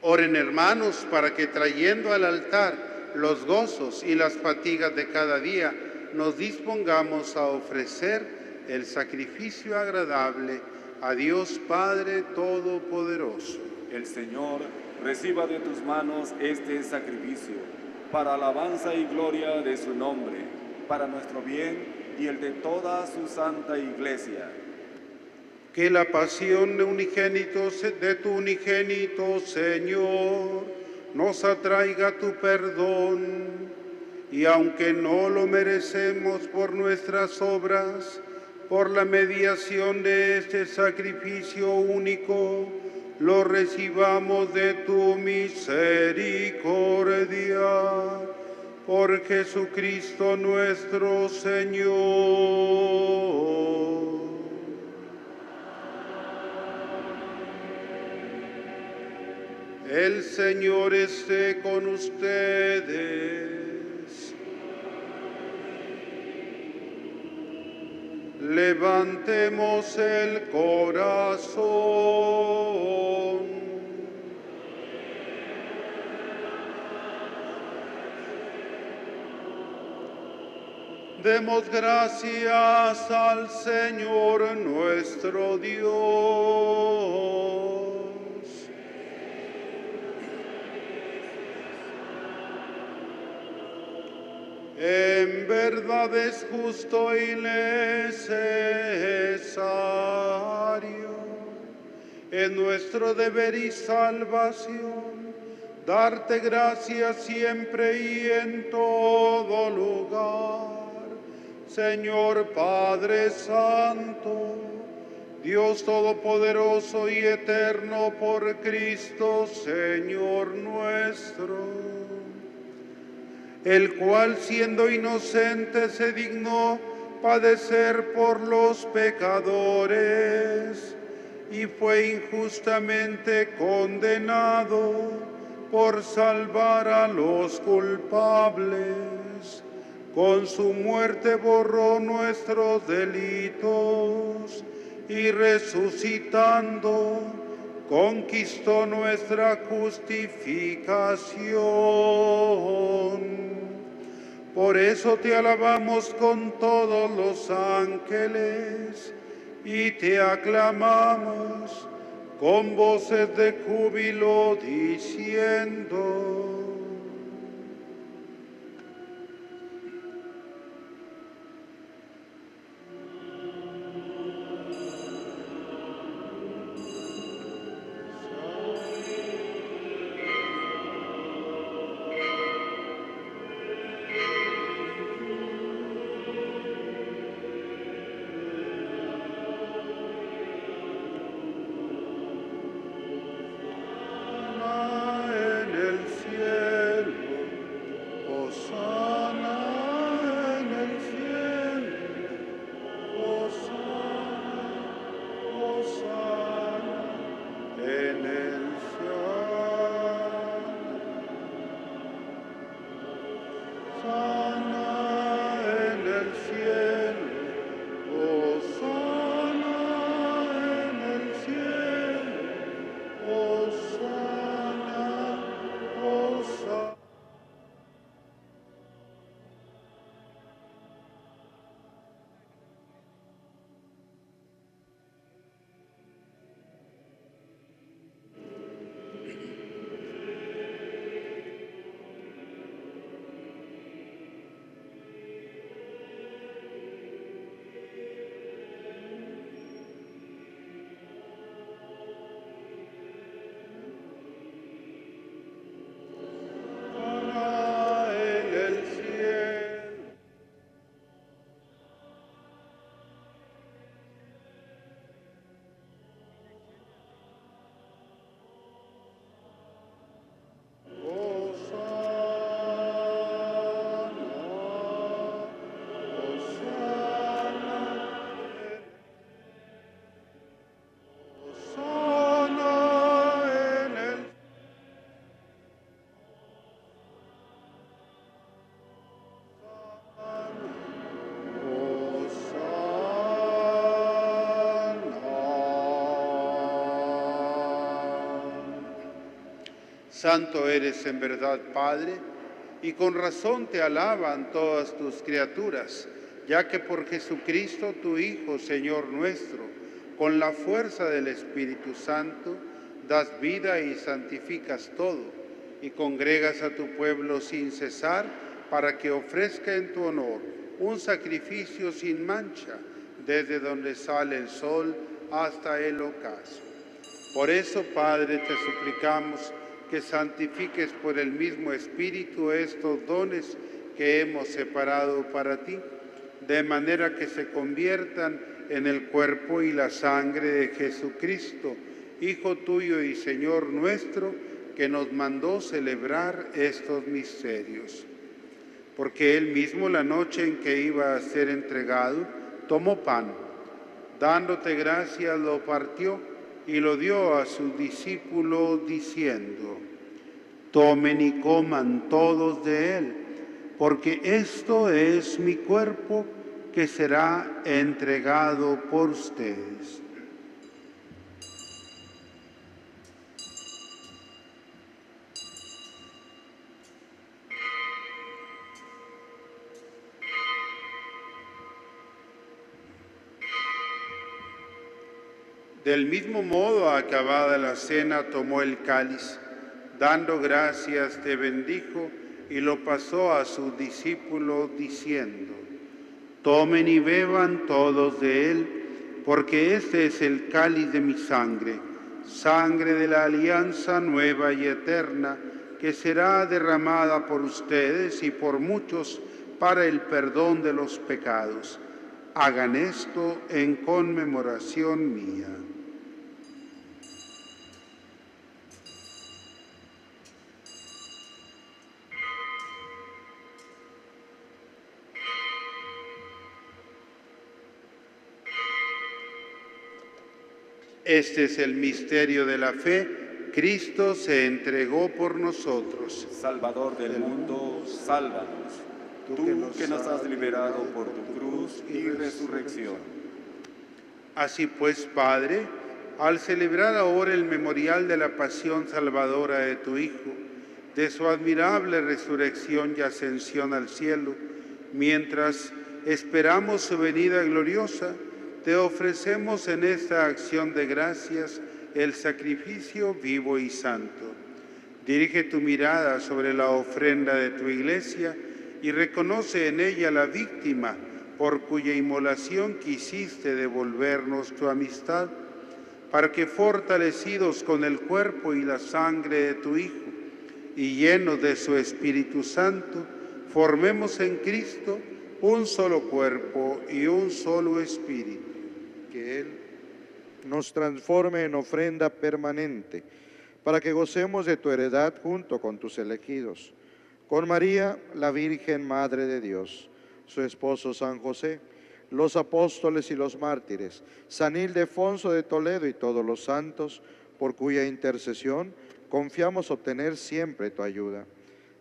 Oren, hermanos, para que trayendo al altar los gozos y las fatigas de cada día, nos dispongamos a ofrecer el sacrificio agradable a Dios Padre Todopoderoso. El Señor reciba de tus manos este sacrificio, para alabanza y gloria de su nombre, para nuestro bien y el de toda su santa Iglesia. Que la pasión de tu unigénito, Señor, nos atraiga a tu perdón, y aunque no lo merecemos por nuestras obras, por la mediación de este sacrificio único, lo recibamos de tu misericordia. Por Jesucristo nuestro Señor. El Señor esté con ustedes. Levantemos el corazón. Demos gracias al Señor nuestro Dios. En verdad es justo y necesario, es nuestro deber y salvación, darte gracias siempre y en todo lugar. Señor Padre Santo, Dios Todopoderoso y Eterno, por Cristo, Señor nuestro, el cual siendo inocente se dignó padecer por los pecadores y fue injustamente condenado por salvar a los culpables. Con su muerte borró nuestros delitos y resucitando conquistó nuestra justificación. Por eso te alabamos con todos los ángeles y te aclamamos con voces de júbilo diciendo: en el cielo. Santo eres en verdad, Padre, y con razón te alaban todas tus criaturas, ya que por Jesucristo, tu Hijo, Señor nuestro, con la fuerza del Espíritu Santo, das vida y santificas todo, y congregas a tu pueblo sin cesar, para que ofrezca en tu honor un sacrificio sin mancha, desde donde sale el sol hasta el ocaso. Por eso, Padre, te suplicamos que santifiques por el mismo Espíritu estos dones que hemos separado para ti, de manera que se conviertan en el cuerpo y la sangre de Jesucristo, Hijo tuyo y Señor nuestro, que nos mandó celebrar estos misterios. Porque él mismo, la noche en que iba a ser entregado, tomó pan, dándote gracias, lo partió y lo dio a sus discípulos, diciendo: tomen y coman todos de él, porque esto es mi cuerpo que será entregado por ustedes. Del mismo modo, acabada la cena, tomó el cáliz, dando gracias, te bendijo y lo pasó a sus discípulos, diciendo: tomen y beban todos de él, porque este es el cáliz de mi sangre, sangre de la alianza nueva y eterna, que será derramada por ustedes y por muchos para el perdón de los pecados. Hagan esto en conmemoración mía. Este es el misterio de la fe. Cristo se entregó por nosotros. Salvador del mundo, sálvanos. Tú que nos has liberado por tu cruz y resurrección. Así pues, Padre, al celebrar ahora el memorial de la pasión salvadora de tu Hijo, de su admirable resurrección y ascensión al cielo, mientras esperamos su venida gloriosa, te ofrecemos en esta acción de gracias el sacrificio vivo y santo. Dirige tu mirada sobre la ofrenda de tu Iglesia y reconoce en ella la víctima por cuya inmolación quisiste devolvernos tu amistad, para que fortalecidos con el cuerpo y la sangre de tu Hijo y llenos de su Espíritu Santo, formemos en Cristo un solo cuerpo y un solo espíritu. Que Él nos transforme en ofrenda permanente, para que gocemos de tu heredad junto con tus elegidos. Con María, la Virgen Madre de Dios, su esposo San José, los apóstoles y los mártires, San Ildefonso de Toledo y todos los santos, por cuya intercesión confiamos obtener siempre tu ayuda.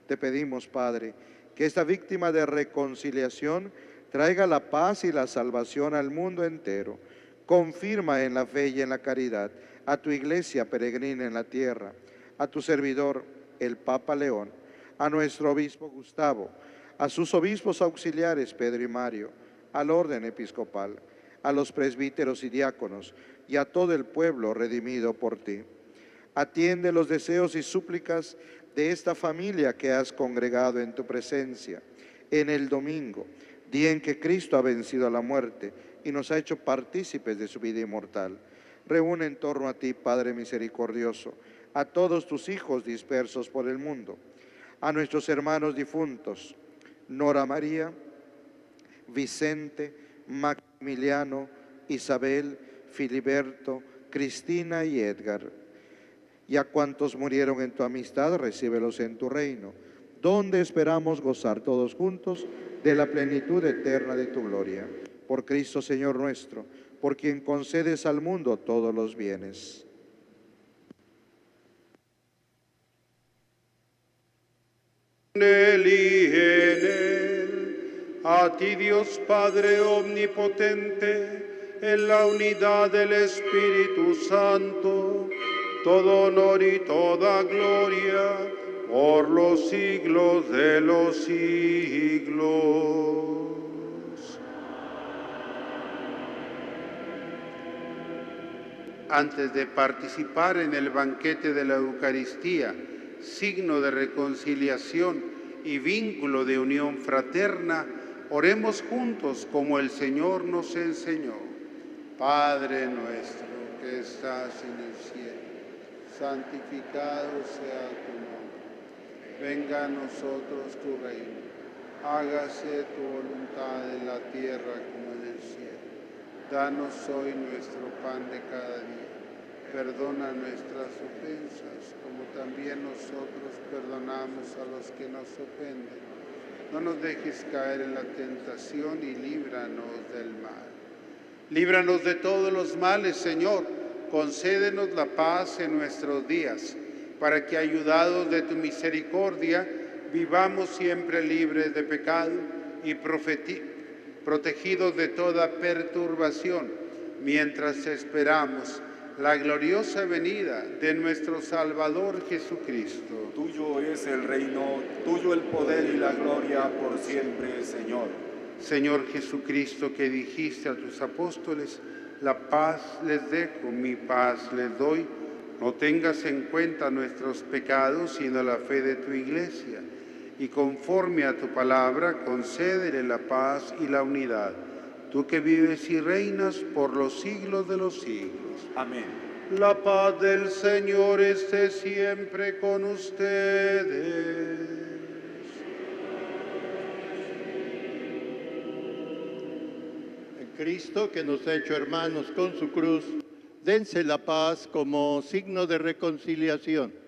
Te pedimos, Padre, que esta víctima de reconciliación traiga la paz y la salvación al mundo entero. Confirma en la fe y en la caridad a tu Iglesia peregrina en la tierra, a tu servidor, el Papa León, a nuestro obispo Gustavo, a sus obispos auxiliares Pedro y Mario, al orden episcopal, a los presbíteros y diáconos y a todo el pueblo redimido por ti. Atiende los deseos y súplicas de esta familia que has congregado en tu presencia en el domingo, día en que Cristo ha vencido a la muerte y nos ha hecho partícipes de su vida inmortal. Reúne en torno a ti, Padre misericordioso, a todos tus hijos dispersos por el mundo, a nuestros hermanos difuntos, Nora María, Vicente, Maximiliano, Isabel, Filiberto, Cristina y Edgar. Y a cuantos murieron en tu amistad, recíbelos en tu reino, donde esperamos gozar todos juntos de la plenitud eterna de tu gloria. Por Cristo Señor nuestro, por quien concedes al mundo todos los bienes. En él y en él, a ti Dios Padre omnipotente, en la unidad del Espíritu Santo, todo honor y toda gloria por los siglos de los siglos. Antes de participar en el banquete de la Eucaristía, signo de reconciliación y vínculo de unión fraterna, oremos juntos como el Señor nos enseñó. Padre nuestro que estás en el cielo, santificado sea tu nombre. Venga a nosotros tu reino. Hágase tu voluntad en la tierra como en el cielo. Danos hoy nuestro pan de cada día. Perdona nuestras ofensas, como también nosotros perdonamos a los que nos ofenden. No nos dejes caer en la tentación y líbranos del mal. Líbranos de todos los males, Señor. Concédenos la paz en nuestros días, para que, ayudados de tu misericordia, vivamos siempre libres de pecado y protegidos de toda perturbación, mientras esperamos la gloriosa venida de nuestro Salvador Jesucristo. Tuyo es el reino, tuyo el poder y la gloria por siempre, Señor. Señor Jesucristo, que dijiste a tus apóstoles, la paz les dejo, mi paz les doy. No tengas en cuenta nuestros pecados, sino la fe de tu Iglesia. Y conforme a tu palabra, concédele la paz y la unidad. Tú que vives y reinas por los siglos de los siglos. Amén. La paz del Señor esté siempre con ustedes. En Cristo, que nos ha hecho hermanos con su cruz, dense la paz como signo de reconciliación.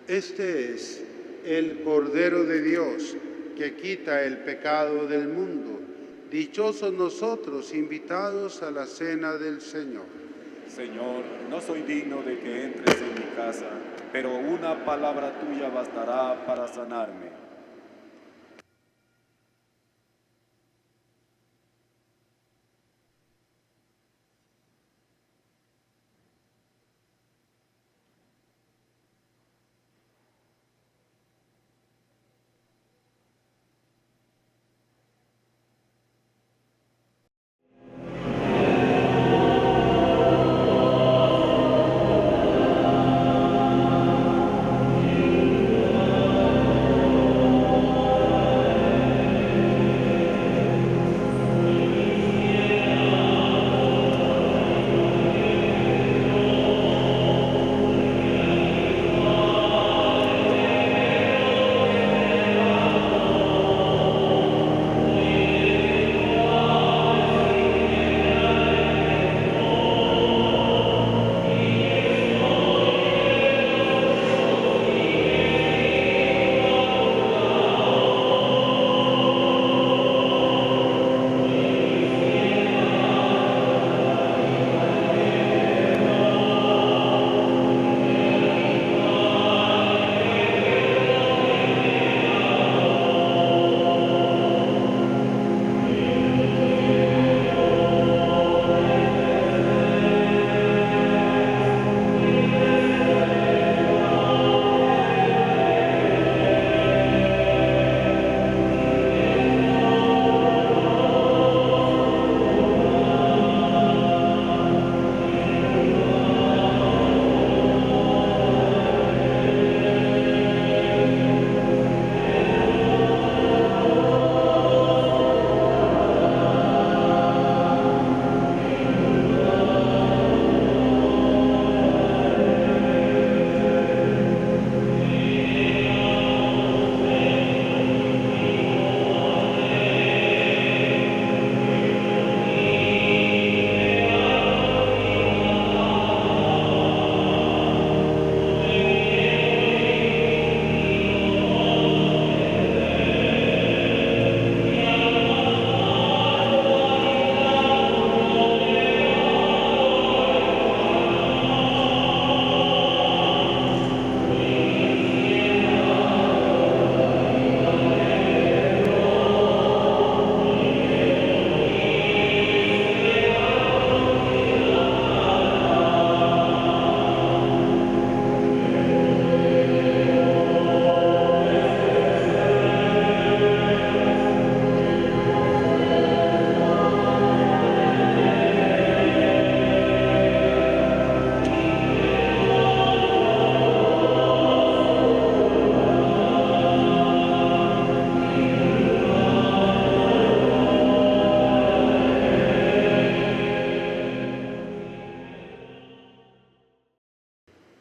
Este es el Cordero de Dios que quita el pecado del mundo. Dichosos nosotros invitados a la cena del Señor. Señor, no soy digno de que entres en mi casa, pero una palabra tuya bastará para sanarme.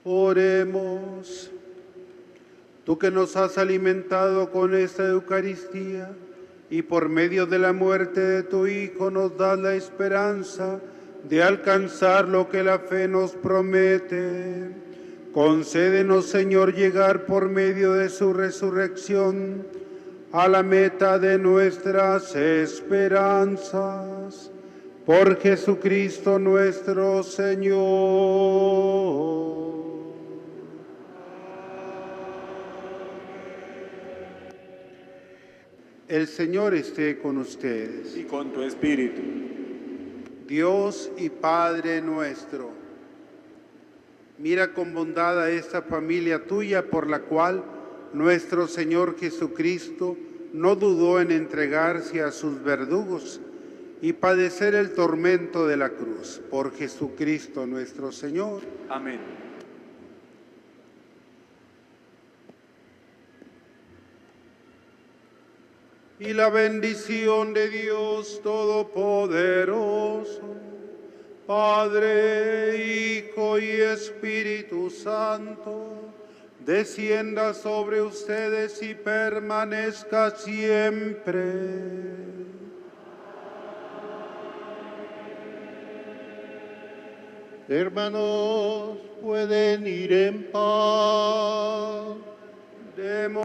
Oremos. Tú que nos has alimentado con esta Eucaristía y por medio de la muerte de tu Hijo nos das la esperanza de alcanzar lo que la fe nos promete. Concédenos, Señor, llegar por medio de su resurrección a la meta de nuestras esperanzas. Por Jesucristo nuestro Señor. El Señor esté con ustedes. Y con tu espíritu. Dios y Padre nuestro, mira con bondad a esta familia tuya por la cual nuestro Señor Jesucristo no dudó en entregarse a sus verdugos y padecer el tormento de la cruz. Por Jesucristo nuestro Señor. Amén. Y la bendición de Dios Todopoderoso, Padre, Hijo y Espíritu Santo, descienda sobre ustedes y permanezca siempre. Hermanos, pueden ir en paz. Demos